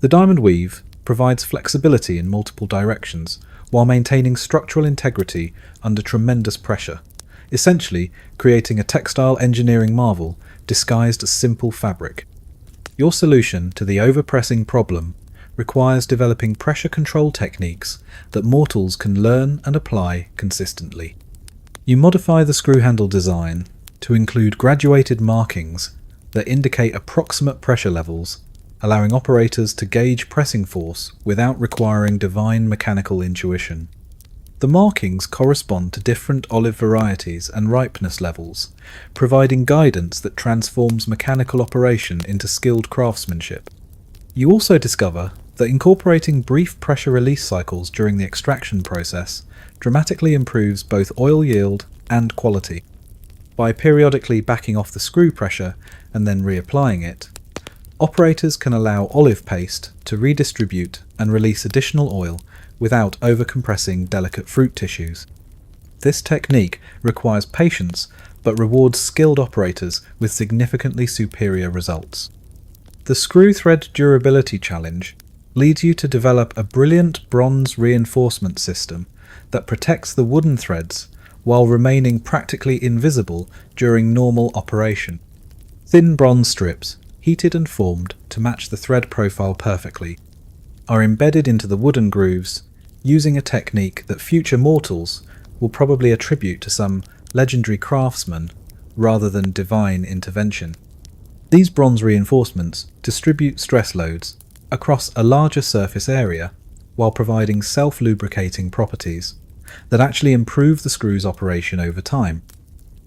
The diamond weave provides flexibility in multiple directions while maintaining structural integrity under tremendous pressure, essentially creating a textile engineering marvel disguised as simple fabric. Your solution to the overpressing problem requires developing pressure control techniques that mortals can learn and apply consistently. You modify the screw handle design to include graduated markings that indicate approximate pressure levels, allowing operators to gauge pressing force without requiring divine mechanical intuition. The markings correspond to different olive varieties and ripeness levels, providing guidance that transforms mechanical operation into skilled craftsmanship. You also discover that incorporating brief pressure release cycles during the extraction process dramatically improves both oil yield and quality. By periodically backing off the screw pressure and then reapplying it, operators can allow olive paste to redistribute and release additional oil without overcompressing delicate fruit tissues. This technique requires patience but rewards skilled operators with significantly superior results. The screw thread durability challenge leads you to develop a brilliant bronze reinforcement system that protects the wooden threads while remaining practically invisible during normal operation. Thin bronze strips, heated and formed to match the thread profile perfectly, are embedded into the wooden grooves using a technique that future mortals will probably attribute to some legendary craftsman rather than divine intervention. These bronze reinforcements distribute stress loads across a larger surface area while providing self-lubricating properties that actually improve the screw's operation over time.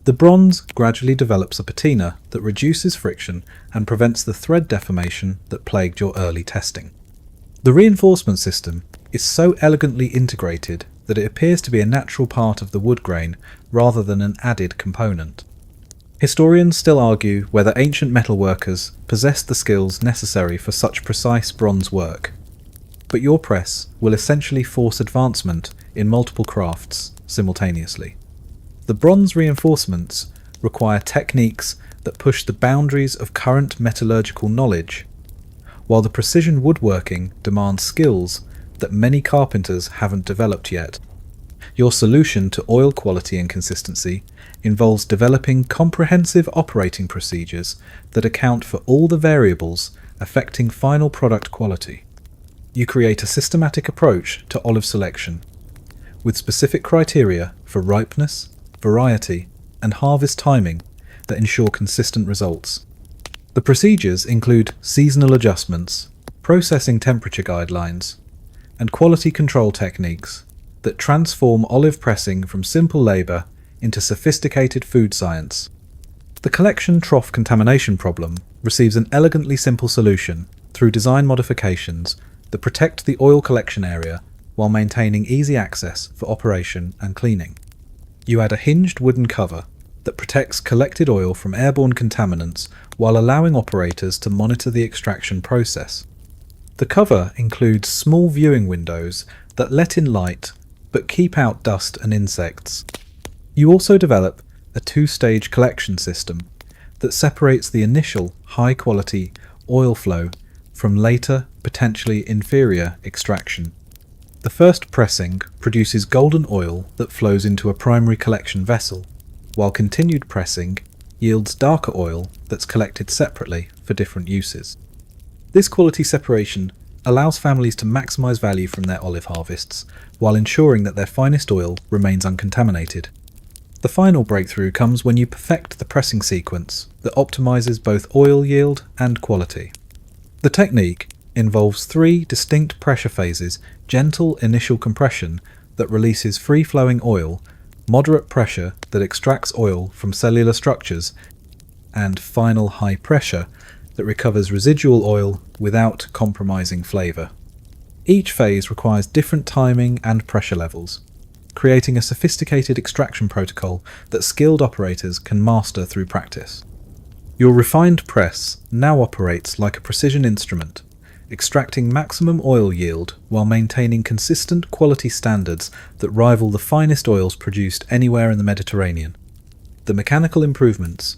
The bronze gradually develops a patina that reduces friction and prevents the thread deformation that plagued your early testing. The reinforcement system is so elegantly integrated that it appears to be a natural part of the wood grain rather than an added component. Historians still argue whether ancient metalworkers possessed the skills necessary for such precise bronze work. but your press will essentially force advancement in multiple crafts simultaneously. The bronze reinforcements require techniques that push the boundaries of current metallurgical knowledge, while the precision woodworking demands skills that many carpenters haven't developed yet. Your solution to oil quality and consistency involves developing comprehensive operating procedures that account for all the variables affecting final product quality. You create a systematic approach to olive selection, with specific criteria for ripeness, variety, and harvest timing that ensure consistent results. The procedures include seasonal adjustments, processing temperature guidelines, and quality control techniques that transform olive pressing from simple labour into sophisticated food science. The collection trough contamination problem receives an elegantly simple solution through design modifications that protect the oil collection area while maintaining easy access for operation and cleaning. You add a hinged wooden cover that protects collected oil from airborne contaminants while allowing operators to monitor the extraction process. The cover includes small viewing windows that let in light but keep out dust and insects. You also develop a two-stage collection system that separates the initial high-quality oil flow from later, potentially inferior extraction. The first pressing produces golden oil that flows into a primary collection vessel, while continued pressing yields darker oil that's collected separately for different uses. This quality separation allows families to maximize value from their olive harvests, while ensuring that their finest oil remains uncontaminated. The final breakthrough comes when you perfect the pressing sequence that optimizes both oil yield and quality. The technique involves 3 distinct pressure phases: gentle initial compression that releases free-flowing oil, moderate pressure that extracts oil from cellular structures, and final high pressure that recovers residual oil without compromising flavour. Each phase requires different timing and pressure levels, creating a sophisticated extraction protocol that skilled operators can master through practice. Your refined press now operates like a precision instrument, extracting maximum oil yield while maintaining consistent quality standards that rival the finest oils produced anywhere in the Mediterranean. The mechanical improvements,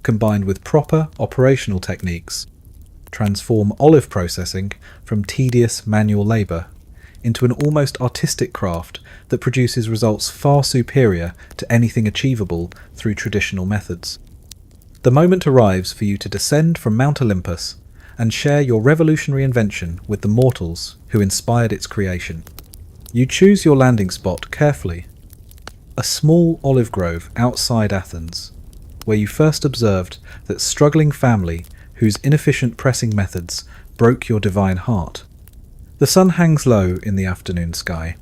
combined with proper operational techniques, transform olive processing from tedious manual labour into an almost artistic craft that produces results far superior to anything achievable through traditional methods. The moment arrives for you to descend from Mount Olympus and share your revolutionary invention with the mortals who inspired its creation. You choose your landing spot carefully, a small olive grove outside Athens, where you first observed that struggling family whose inefficient pressing methods broke your divine heart. The sun hangs low in the afternoon sky,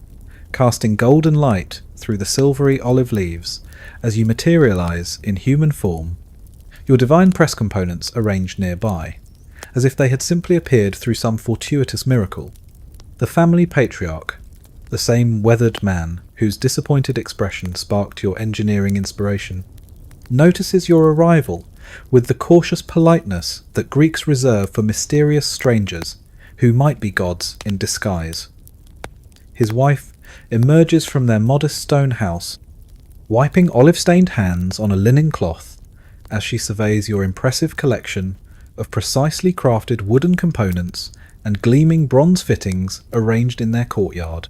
casting golden light through the silvery olive leaves as you materialize in human form, your divine press components arranged nearby, as if they had simply appeared through some fortuitous miracle. The family patriarch, the same weathered man whose disappointed expression sparked your engineering inspiration, notices your arrival with the cautious politeness that Greeks reserve for mysterious strangers who might be gods in disguise. His wife emerges from their modest stone house, wiping olive-stained hands on a linen cloth as she surveys your impressive collection of precisely crafted wooden components and gleaming bronze fittings arranged in their courtyard.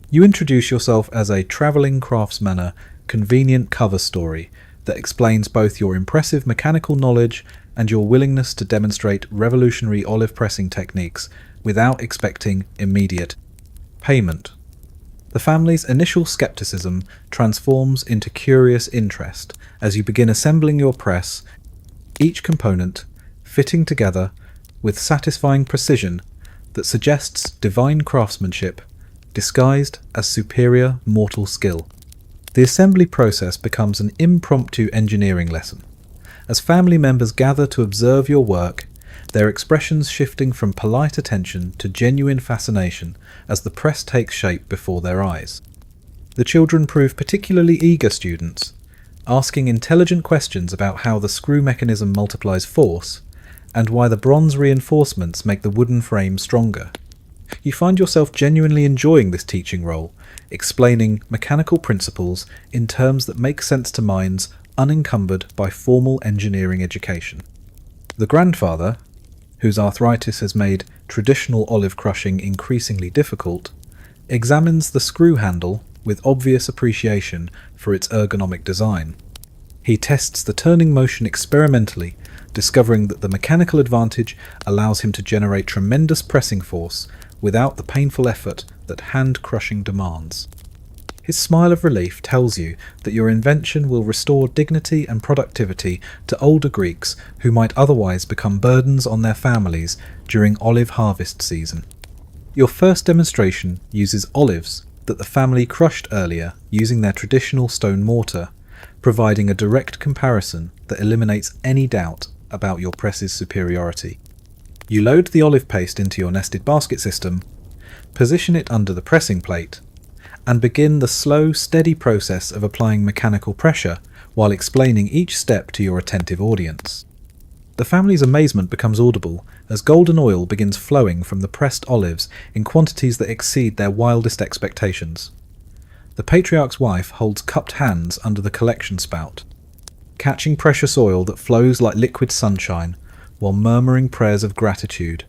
You introduce yourself as a travelling craftsman, convenient cover story that explains both your impressive mechanical knowledge and your willingness to demonstrate revolutionary olive pressing techniques without expecting immediate payment. The family's initial skepticism transforms into curious interest as you begin assembling your press, each component fitting together with satisfying precision that suggests divine craftsmanship disguised as superior mortal skill. The assembly process becomes an impromptu engineering lesson. As family members gather to observe your work, their expressions shifting from polite attention to genuine fascination as the press takes shape before their eyes. The children prove particularly eager students, asking intelligent questions about how the screw mechanism multiplies force, and why the bronze reinforcements make the wooden frame stronger. You find yourself genuinely enjoying this teaching role, explaining mechanical principles in terms that make sense to minds unencumbered by formal engineering education. The grandfather, whose arthritis has made traditional olive crushing increasingly difficult, examines the screw handle with obvious appreciation for its ergonomic design. He tests the turning motion experimentally, discovering that the mechanical advantage allows him to generate tremendous pressing force without the painful effort that hand crushing demands. His smile of relief tells you that your invention will restore dignity and productivity to older Greeks who might otherwise become burdens on their families during olive harvest season. Your first demonstration uses olives that the family crushed earlier using their traditional stone mortar, providing a direct comparison that eliminates any doubt about your press's superiority. You load the olive paste into your nested basket system, position it under the pressing plate, and begin the slow, steady process of applying mechanical pressure while explaining each step to your attentive audience. The family's amazement becomes audible as golden oil begins flowing from the pressed olives in quantities that exceed their wildest expectations. The patriarch's wife holds cupped hands under the collection spout, catching precious oil that flows like liquid sunshine while murmuring prayers of gratitude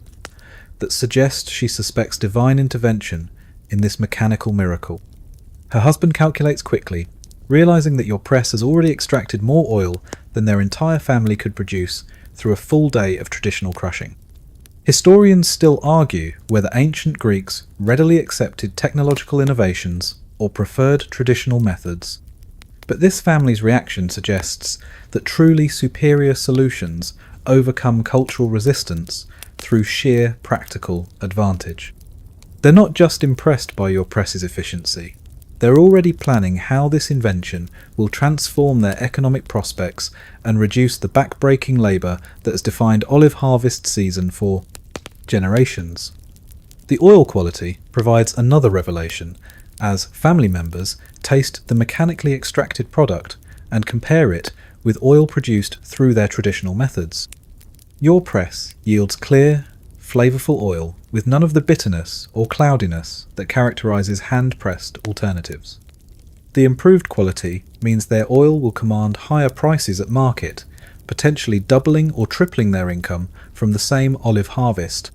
that suggest she suspects divine intervention in this mechanical miracle. Her husband calculates quickly, realizing that your press has already extracted more oil than their entire family could produce through a full day of traditional crushing. Historians still argue whether ancient Greeks readily accepted technological innovations or preferred traditional methods, but this family's reaction suggests that truly superior solutions overcome cultural resistance through sheer practical advantage. They're not just impressed by your press's efficiency, they're already planning how this invention will transform their economic prospects and reduce the back-breaking labour that has defined olive harvest season for generations. The oil quality provides another revelation, as family members taste the mechanically extracted product and compare it with oil produced through their traditional methods. Your press yields clear, flavourful oil with none of the bitterness or cloudiness that characterises hand-pressed alternatives. The improved quality means their oil will command higher prices at market, potentially doubling or tripling their income from the same olive harvest.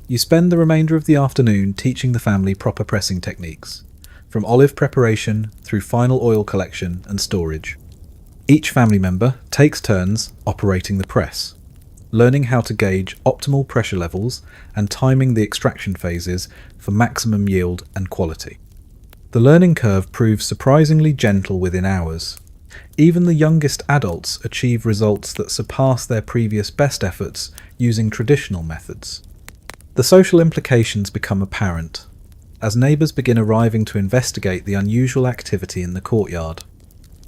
You spend the remainder of the afternoon teaching the family proper pressing techniques, from olive preparation through final oil collection and storage. Each family member takes turns operating the press, learning how to gauge optimal pressure levels and timing the extraction phases for maximum yield and quality. The learning curve proves surprisingly gentle within hours. Even the youngest adults achieve results that surpass their previous best efforts using traditional methods. The social implications become apparent as neighbours begin arriving to investigate the unusual activity in the courtyard.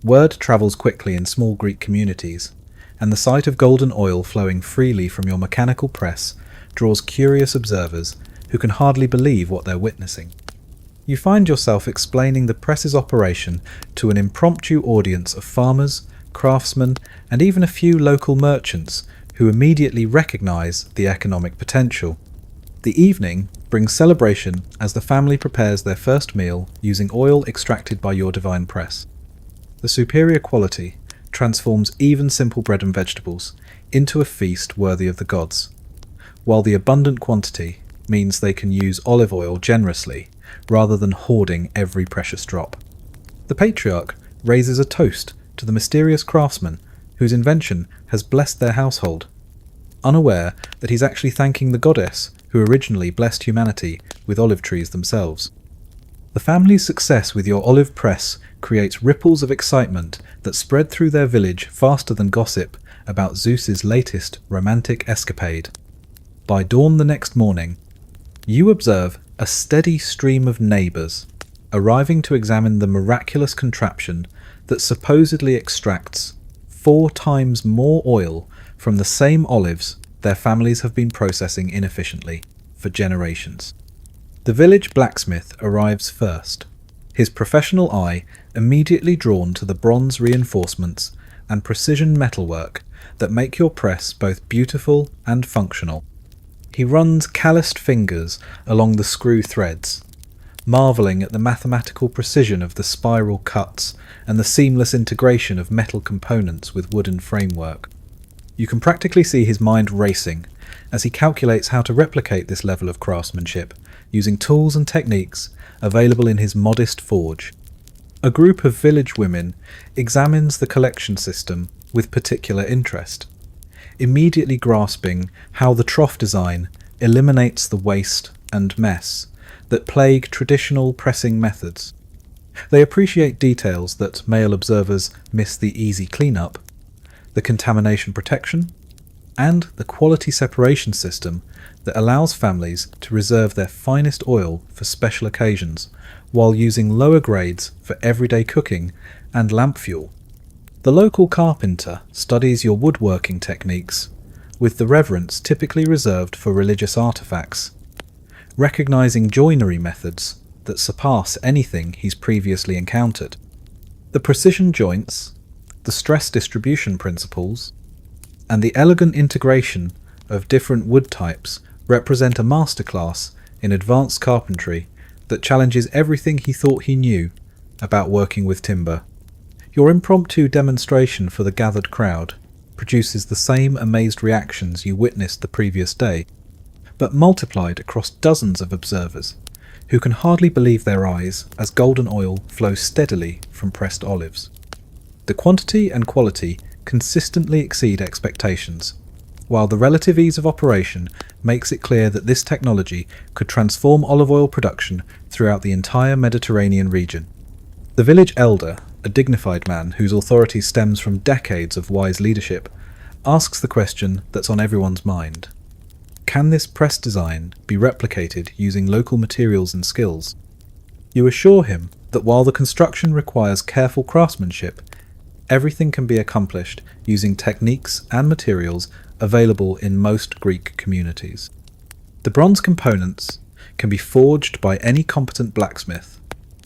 Word travels quickly in small Greek communities, and the sight of golden oil flowing freely from your mechanical press draws curious observers who can hardly believe what they're witnessing. You find yourself explaining the press's operation to an impromptu audience of farmers, craftsmen, and even a few local merchants who immediately recognise the economic potential. The evening brings celebration as the family prepares their first meal using oil extracted by your divine press. The superior quality transforms even simple bread and vegetables into a feast worthy of the gods, while the abundant quantity means they can use olive oil generously rather than hoarding every precious drop. The patriarch raises a toast to the mysterious craftsman whose invention has blessed their household, unaware that he's actually thanking the goddess who originally blessed humanity with olive trees themselves. The family's success with your olive press creates ripples of excitement that spread through their village faster than gossip about Zeus's latest romantic escapade. By dawn the next morning, you observe a steady stream of neighbours arriving to examine the miraculous contraption that supposedly extracts 4 times more oil from the same olives their families have been processing inefficiently for generations. The village blacksmith arrives first, his professional eye immediately drawn to the bronze reinforcements and precision metalwork that make your press both beautiful and functional. He runs calloused fingers along the screw threads, marvelling at the mathematical precision of the spiral cuts and the seamless integration of metal components with wooden framework. You can practically see his mind racing as he calculates how to replicate this level of craftsmanship using tools and techniques available in his modest forge. A group of village women examines the collection system with particular interest, immediately grasping how the trough design eliminates the waste and mess that plague traditional pressing methods. They appreciate details that male observers miss: the easy cleanup, the contamination protection, and the quality separation system that allows families to reserve their finest oil for special occasions while using lower grades for everyday cooking and lamp fuel. The local carpenter studies your woodworking techniques with the reverence typically reserved for religious artifacts, recognizing joinery methods that surpass anything he's previously encountered. The precision joints, the stress distribution principles, and the elegant integration of different wood types represent a masterclass in advanced carpentry that challenges everything he thought he knew about working with timber. Your impromptu demonstration for the gathered crowd produces the same amazed reactions you witnessed the previous day, but multiplied across dozens of observers who can hardly believe their eyes as golden oil flows steadily from pressed olives. The quantity and quality consistently exceed expectations, while the relative ease of operation makes it clear that this technology could transform olive oil production throughout the entire Mediterranean region. The village elder, a dignified man whose authority stems from decades of wise leadership, asks the question that's on everyone's mind. Can this press design be replicated using local materials and skills? You assure him that while the construction requires careful craftsmanship, everything can be accomplished using techniques and materials available in most Greek communities. The bronze components can be forged by any competent blacksmith,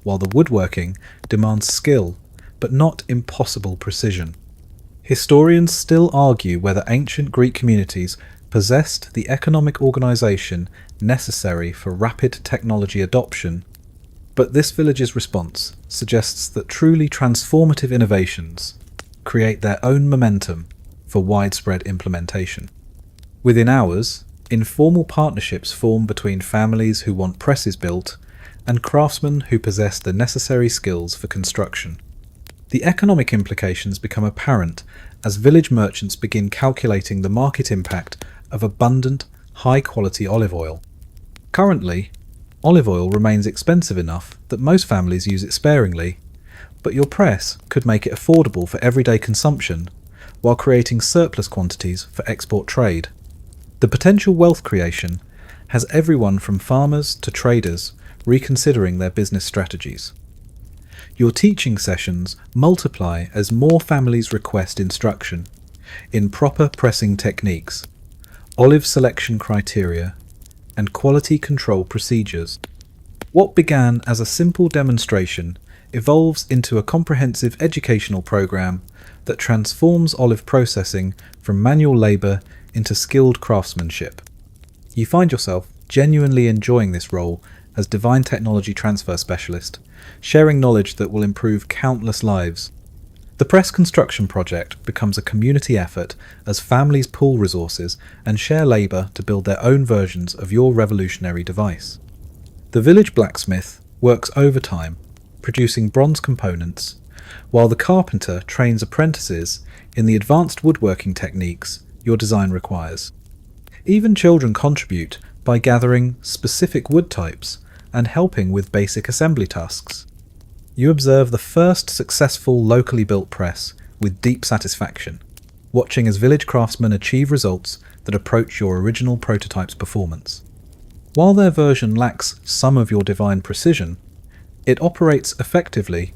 while the woodworking demands skill but not impossible precision. Historians still argue whether ancient Greek communities possessed the economic organization necessary for rapid technology adoption, but this village's response suggests that truly transformative innovations create their own momentum for widespread implementation. Within hours, informal partnerships form between families who want presses built and craftsmen who possess the necessary skills for construction. The economic implications become apparent as village merchants begin calculating the market impact of abundant, high-quality olive oil. Currently, olive oil remains expensive enough that most families use it sparingly, but your press could make it affordable for everyday consumption while creating surplus quantities for export trade. The potential wealth creation has everyone from farmers to traders reconsidering their business strategies. Your teaching sessions multiply as more families request instruction in proper pressing techniques, olive selection criteria, and quality control procedures. What began as a simple demonstration evolves into a comprehensive educational program that transforms olive processing from manual labour into skilled craftsmanship. You find yourself genuinely enjoying this role as Divine Technology Transfer Specialist, sharing knowledge that will improve countless lives. The press construction project becomes a community effort as families pool resources and share labour to build their own versions of your revolutionary device. The village blacksmith works overtime, producing bronze components, while the carpenter trains apprentices in the advanced woodworking techniques your design requires. Even children contribute by gathering specific wood types and helping with basic assembly tasks. You observe the first successful locally built press with deep satisfaction, watching as village craftsmen achieve results that approach your original prototype's performance. While their version lacks some of your divine precision, it operates effectively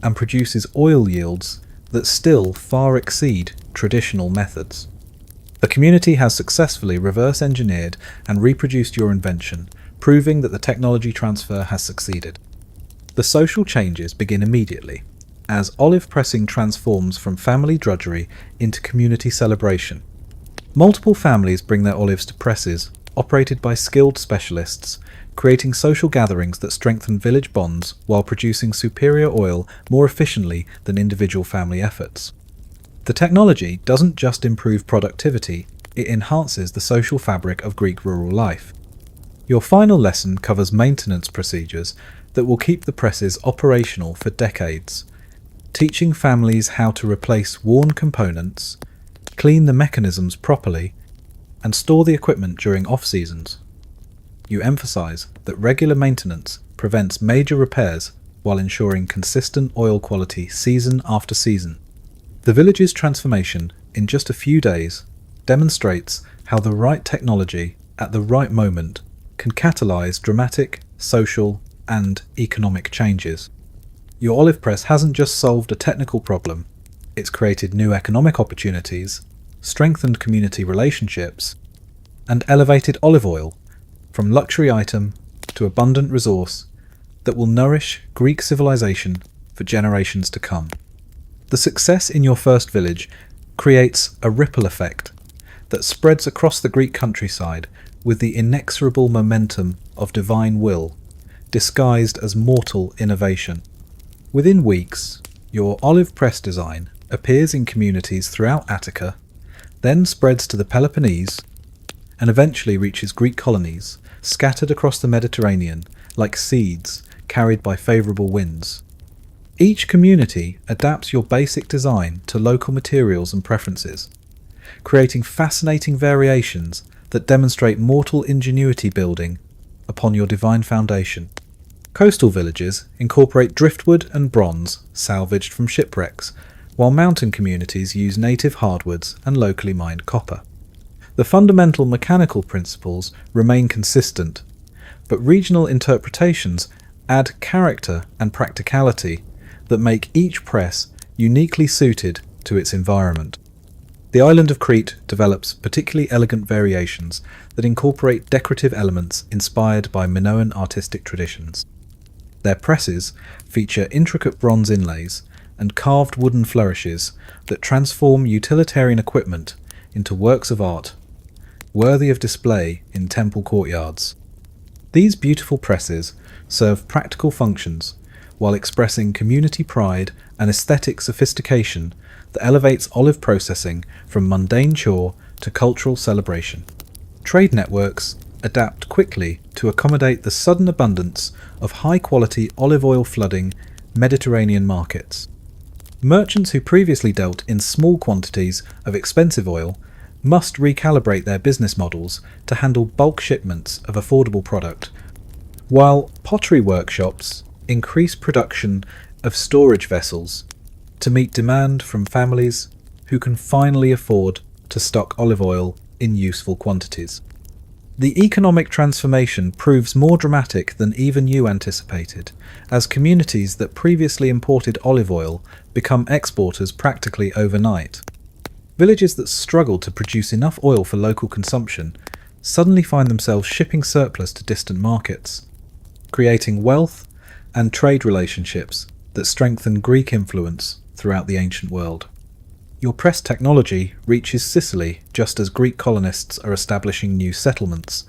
and produces oil yields that still far exceed traditional methods. The community has successfully reverse engineered and reproduced your invention, proving that the technology transfer has succeeded. The social changes begin immediately, as olive pressing transforms from family drudgery into community celebration. Multiple families bring their olives to presses, operated by skilled specialists, creating social gatherings that strengthen village bonds while producing superior oil more efficiently than individual family efforts. The technology doesn't just improve productivity, it enhances the social fabric of Greek rural life. Your final lesson covers maintenance procedures that will keep the presses operational for decades, teaching families how to replace worn components, clean the mechanisms properly, and store the equipment during off-seasons. You emphasize that regular maintenance prevents major repairs while ensuring consistent oil quality season after season. The village's transformation in just a few days demonstrates how the right technology at the right moment can catalyze dramatic social and economic changes. Your olive press hasn't just solved a technical problem, it's created new economic opportunities, strengthened community relationships, and elevated olive oil from luxury item to abundant resource that will nourish Greek civilization for generations to come. The success in your first village creates a ripple effect that spreads across the Greek countryside with the inexorable momentum of divine will, disguised as mortal innovation. Within weeks, your olive press design appears in communities throughout Attica, then spreads to the Peloponnese, and eventually reaches Greek colonies scattered across the Mediterranean like seeds carried by favourable winds. Each community adapts your basic design to local materials and preferences, creating fascinating variations that demonstrate mortal ingenuity building upon your divine foundation. Coastal villages incorporate driftwood and bronze salvaged from shipwrecks, while mountain communities use native hardwoods and locally mined copper. The fundamental mechanical principles remain consistent, but regional interpretations add character and practicality that make each press uniquely suited to its environment. The island of Crete develops particularly elegant variations that incorporate decorative elements inspired by Minoan artistic traditions. Their presses feature intricate bronze inlays and carved wooden flourishes that transform utilitarian equipment into works of art, worthy of display in temple courtyards. These beautiful presses serve practical functions while expressing community pride and aesthetic sophistication that elevates olive processing from mundane chore to cultural celebration. Trade networks adapt quickly to accommodate the sudden abundance of high-quality olive oil flooding Mediterranean markets. Merchants who previously dealt in small quantities of expensive oil must recalibrate their business models to handle bulk shipments of affordable product, while pottery workshops increase production of storage vessels to meet demand from families who can finally afford to stock olive oil in useful quantities. The economic transformation proves more dramatic than even you anticipated, as communities that previously imported olive oil become exporters practically overnight. Villages that struggled to produce enough oil for local consumption suddenly find themselves shipping surplus to distant markets, creating wealth and trade relationships that strengthen Greek influence throughout the ancient world. Your press technology reaches Sicily just as Greek colonists are establishing new settlements,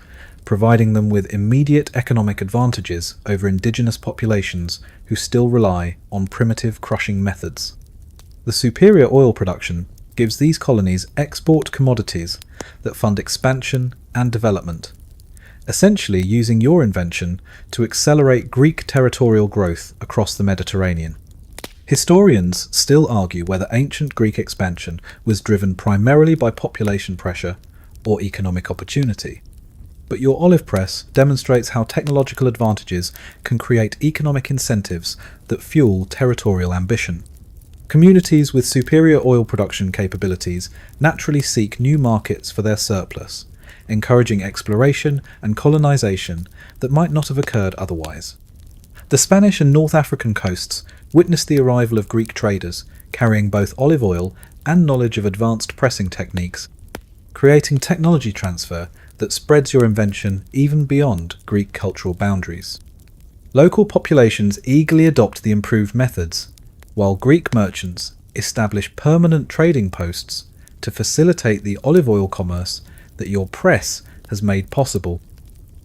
providing them with immediate economic advantages over indigenous populations who still rely on primitive crushing methods. The superior oil production gives these colonies export commodities that fund expansion and development, essentially using your invention to accelerate Greek territorial growth across the Mediterranean. Historians still argue whether ancient Greek expansion was driven primarily by population pressure or economic opportunity. But your olive press demonstrates how technological advantages can create economic incentives that fuel territorial ambition. Communities with superior oil production capabilities naturally seek new markets for their surplus, encouraging exploration and colonization that might not have occurred otherwise. The Spanish and North African coasts witnessed the arrival of Greek traders carrying both olive oil and knowledge of advanced pressing techniques, creating technology transfer that spreads your invention even beyond Greek cultural boundaries. Local populations eagerly adopt the improved methods, while Greek merchants establish permanent trading posts to facilitate the olive oil commerce that your press has made possible.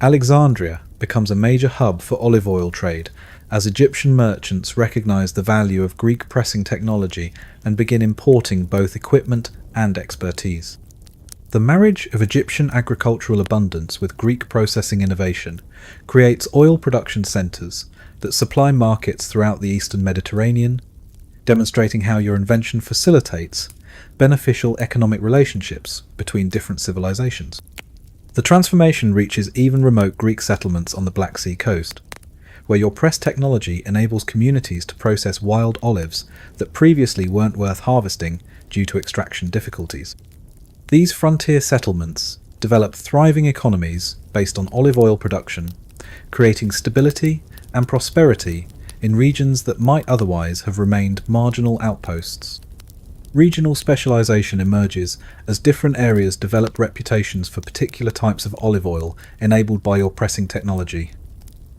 Alexandria becomes a major hub for olive oil trade as Egyptian merchants recognize the value of Greek pressing technology and begin importing both equipment and expertise. The marriage of Egyptian agricultural abundance with Greek processing innovation creates oil production centers that supply markets throughout the eastern Mediterranean, demonstrating how your invention facilitates beneficial economic relationships between different civilizations. The transformation reaches even remote Greek settlements on the Black Sea coast, where your press technology enables communities to process wild olives that previously weren't worth harvesting due to extraction difficulties. These frontier settlements develop thriving economies based on olive oil production, creating stability and prosperity in regions that might otherwise have remained marginal outposts. Regional specialization emerges as different areas develop reputations for particular types of olive oil enabled by your pressing technology.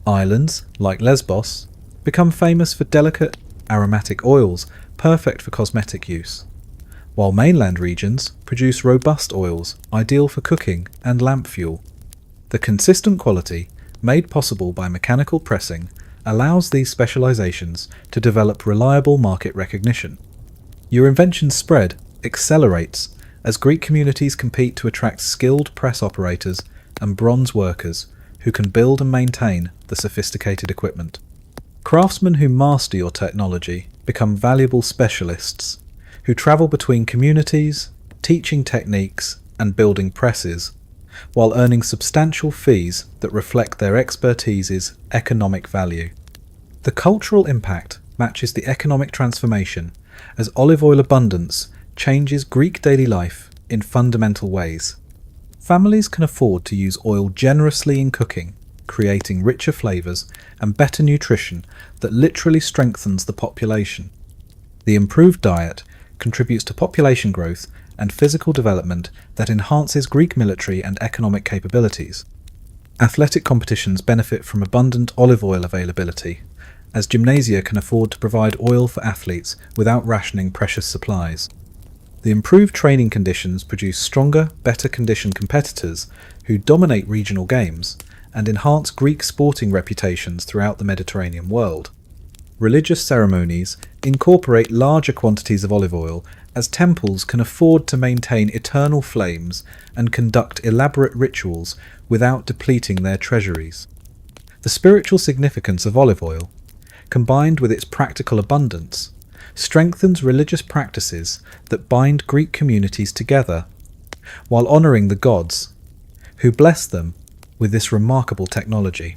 Islands, like Lesbos, become famous for delicate, aromatic oils perfect for cosmetic use, while mainland regions produce robust oils ideal for cooking and lamp fuel. The consistent quality, made possible by mechanical pressing, allows these specializations to develop reliable market recognition. Your invention's spread accelerates as Greek communities compete to attract skilled press operators and bronze workers who can build and maintain the sophisticated equipment. Craftsmen who master your technology become valuable specialists who travel between communities, teaching techniques and building presses, while earning substantial fees that reflect their expertise's economic value. The cultural impact matches the economic transformation as olive oil abundance changes Greek daily life in fundamental ways. Families can afford to use oil generously in cooking, creating richer flavors and better nutrition that literally strengthens the population. The improved diet contributes to population growth and physical development that enhances Greek military and economic capabilities. Athletic competitions benefit from abundant olive oil availability, as gymnasia can afford to provide oil for athletes without rationing precious supplies. The improved training conditions produce stronger, better conditioned competitors who dominate regional games and enhance Greek sporting reputations throughout the Mediterranean world. Religious ceremonies incorporate larger quantities of olive oil as temples can afford to maintain eternal flames and conduct elaborate rituals without depleting their treasuries. The spiritual significance of olive oil, combined with its practical abundance, strengthens religious practices that bind Greek communities together, while honouring the gods, who bless them with this remarkable technology.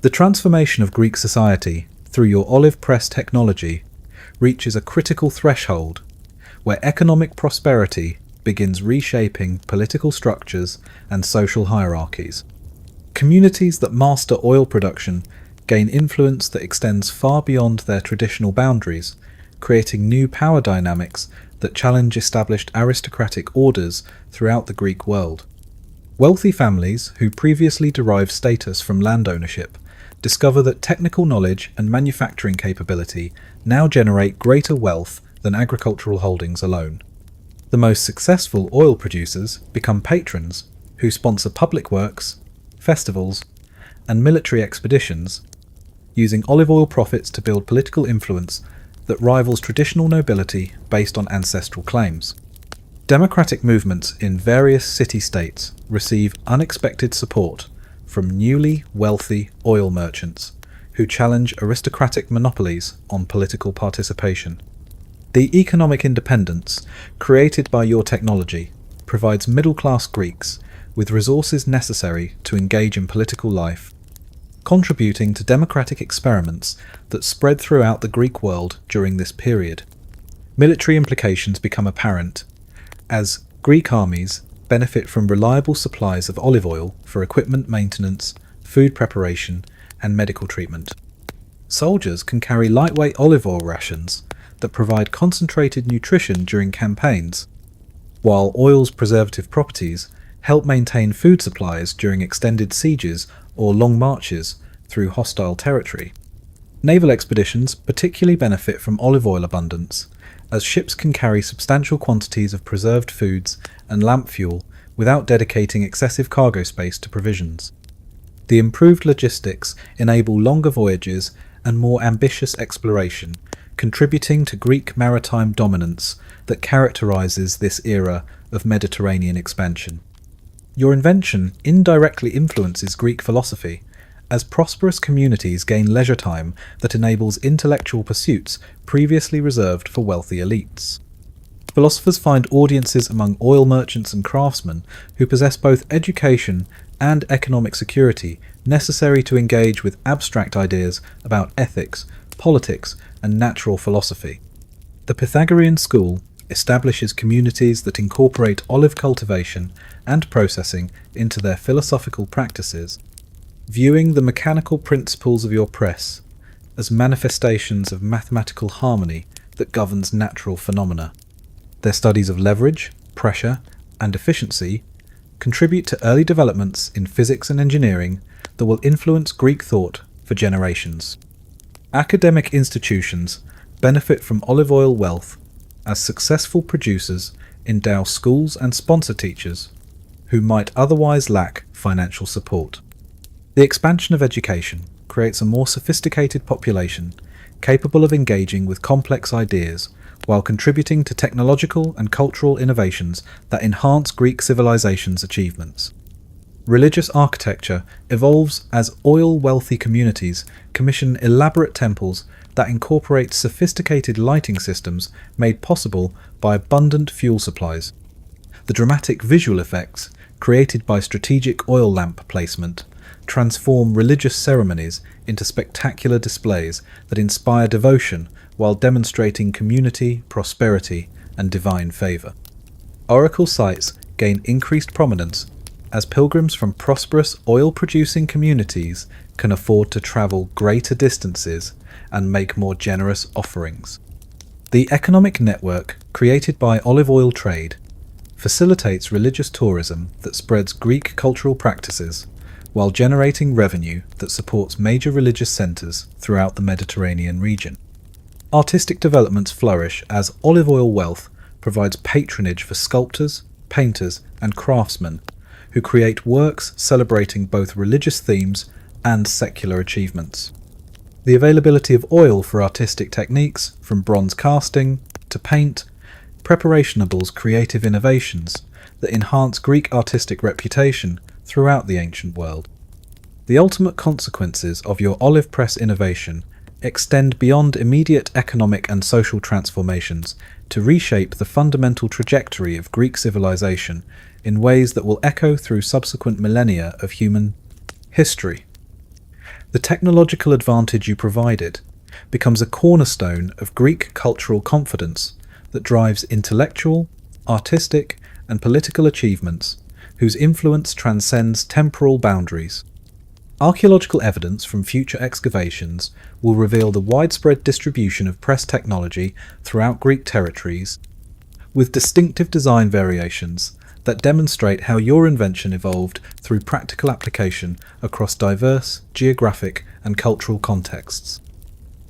The transformation of Greek society through your olive press technology reaches a critical threshold where economic prosperity begins reshaping political structures and social hierarchies. Communities that master oil production gain influence that extends far beyond their traditional boundaries, creating new power dynamics that challenge established aristocratic orders throughout the Greek world. Wealthy families who previously derived status from land ownership discover that technical knowledge and manufacturing capability now generate greater wealth than agricultural holdings alone. The most successful oil producers become patrons who sponsor public works, festivals, and military expeditions, using olive oil profits to build political influence that rivals traditional nobility based on ancestral claims. Democratic movements in various city-states receive unexpected support from newly wealthy oil merchants who challenge aristocratic monopolies on political participation. The economic independence created by your technology provides middle-class Greeks with resources necessary to engage in political life, contributing to democratic experiments that spread throughout the Greek world during this period. Military implications become apparent as Greek armies benefit from reliable supplies of olive oil for equipment maintenance, food preparation, and medical treatment. Soldiers can carry lightweight olive oil rations that provide concentrated nutrition during campaigns, while oil's preservative properties help maintain food supplies during extended sieges or long marches through hostile territory. Naval expeditions particularly benefit from olive oil abundance, as ships can carry substantial quantities of preserved foods and lamp fuel without dedicating excessive cargo space to provisions. The improved logistics enable longer voyages and more ambitious exploration, contributing to Greek maritime dominance that characterizes this era of Mediterranean expansion. Your invention indirectly influences Greek philosophy, as prosperous communities gain leisure time that enables intellectual pursuits previously reserved for wealthy elites. Philosophers find audiences among oil merchants and craftsmen who possess both education and economic security necessary to engage with abstract ideas about ethics, politics, and natural philosophy. The Pythagorean school establishes communities that incorporate olive cultivation and processing into their philosophical practices, viewing the mechanical principles of your press as manifestations of mathematical harmony that governs natural phenomena. Their studies of leverage, pressure, and efficiency contribute to early developments in physics and engineering that will influence Greek thought for generations. Academic institutions benefit from olive oil wealth as successful producers endow schools and sponsor teachers who might otherwise lack financial support. The expansion of education creates a more sophisticated population capable of engaging with complex ideas while contributing to technological and cultural innovations that enhance Greek civilization's achievements. Religious architecture evolves as oil-wealthy communities commission elaborate temples that incorporate sophisticated lighting systems made possible by abundant fuel supplies. The dramatic visual effects created by strategic oil lamp placement transform religious ceremonies into spectacular displays that inspire devotion while demonstrating community, prosperity, and divine favor. Oracle sites gain increased prominence as pilgrims from prosperous oil-producing communities can afford to travel greater distances and make more generous offerings. The economic network created by olive oil trade facilitates religious tourism that spreads Greek cultural practices while generating revenue that supports major religious centers throughout the Mediterranean region. Artistic developments flourish as olive oil wealth provides patronage for sculptors, painters, and craftsmen who create works celebrating both religious themes and secular achievements. The availability of oil for artistic techniques, from bronze casting to paint, preparation enables creative innovations that enhance Greek artistic reputation throughout the ancient world. The ultimate consequences of your olive press innovation extend beyond immediate economic and social transformations to reshape the fundamental trajectory of Greek civilization in ways that will echo through subsequent millennia of human history. The technological advantage you provided becomes a cornerstone of Greek cultural confidence that drives intellectual, artistic, and political achievements whose influence transcends temporal boundaries. Archaeological evidence from future excavations will reveal the widespread distribution of press technology throughout Greek territories, with distinctive design variations that demonstrate how your invention evolved through practical application across diverse geographic and cultural contexts.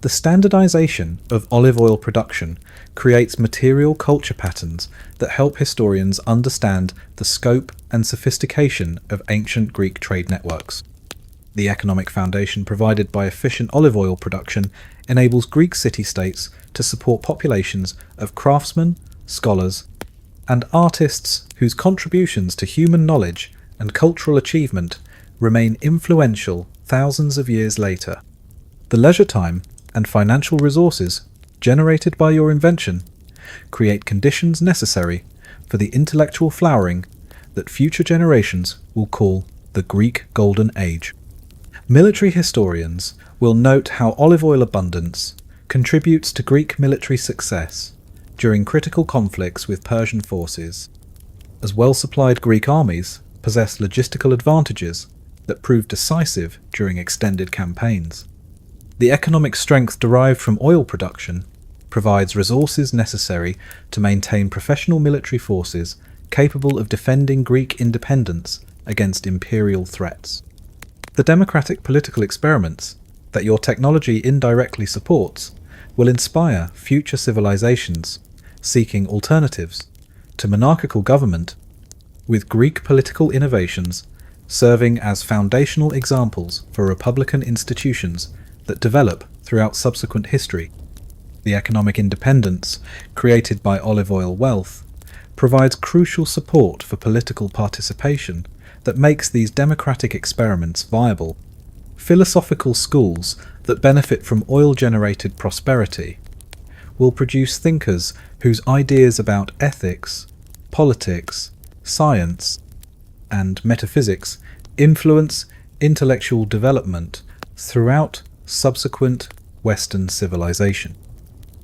The standardization of olive oil production creates material culture patterns that help historians understand the scope and sophistication of ancient Greek trade networks. The economic foundation provided by efficient olive oil production enables Greek city-states to support populations of craftsmen, scholars, and artists whose contributions to human knowledge and cultural achievement remain influential thousands of years later. The leisure time and financial resources generated by your invention create conditions necessary for the intellectual flowering that future generations will call the Greek Golden Age. Military historians will note how olive oil abundance contributes to Greek military success during critical conflicts with Persian forces, as well-supplied Greek armies possess logistical advantages that prove decisive during extended campaigns. The economic strength derived from oil production provides resources necessary to maintain professional military forces capable of defending Greek independence against imperial threats. The democratic political experiments that your technology indirectly supports will inspire future civilizations seeking alternatives to monarchical government with Greek political innovations serving as foundational examples for republican institutions that develop throughout subsequent history. The economic independence created by olive oil wealth provides crucial support for political participation that makes these democratic experiments viable. Philosophical schools that benefit from oil-generated prosperity will produce thinkers whose ideas about ethics, politics, science, and metaphysics influence intellectual development throughout subsequent Western civilization.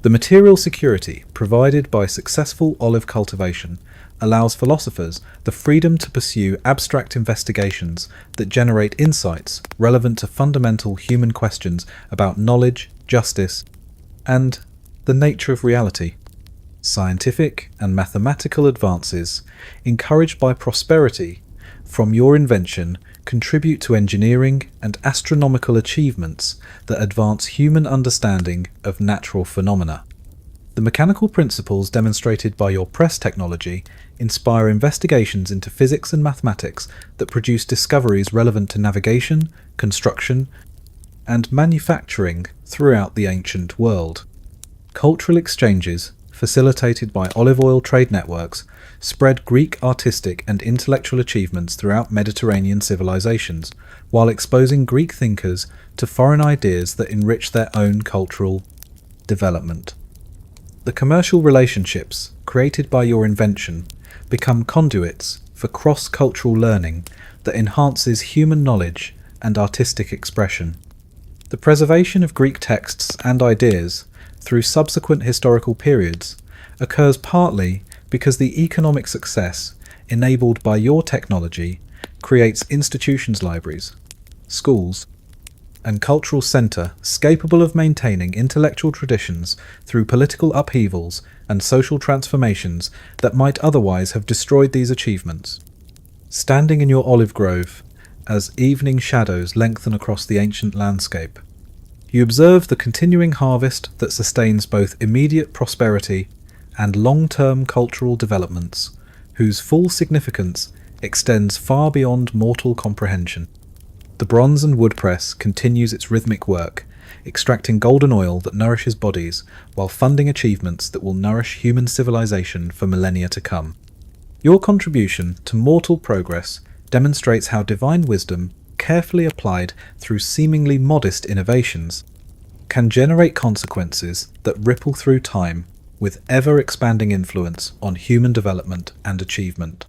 The material security provided by successful olive cultivation allows philosophers the freedom to pursue abstract investigations that generate insights relevant to fundamental human questions about knowledge, justice, and the nature of reality. Scientific and mathematical advances encouraged by prosperity from your invention contribute to engineering and astronomical achievements that advance human understanding of natural phenomena. The mechanical principles demonstrated by your press technology inspire investigations into physics and mathematics that produce discoveries relevant to navigation, construction, and manufacturing throughout the ancient world. Cultural exchanges, facilitated by olive oil trade networks, spread Greek artistic and intellectual achievements throughout Mediterranean civilizations, while exposing Greek thinkers to foreign ideas that enrich their own cultural development. The commercial relationships created by your invention become conduits for cross-cultural learning that enhances human knowledge and artistic expression. The preservation of Greek texts and ideas through subsequent historical periods occurs partly because the economic success enabled by your technology creates institutions, libraries, schools, and cultural centre capable of maintaining intellectual traditions through political upheavals and social transformations that might otherwise have destroyed these achievements. Standing in your olive grove, as evening shadows lengthen across the ancient landscape, you observe the continuing harvest that sustains both immediate prosperity and long-term cultural developments, whose full significance extends far beyond mortal comprehension. The bronze and wood press continues its rhythmic work, extracting golden oil that nourishes bodies while funding achievements that will nourish human civilization for millennia to come. Your contribution to mortal progress demonstrates how divine wisdom, carefully applied through seemingly modest innovations, can generate consequences that ripple through time with ever-expanding influence on human development and achievement.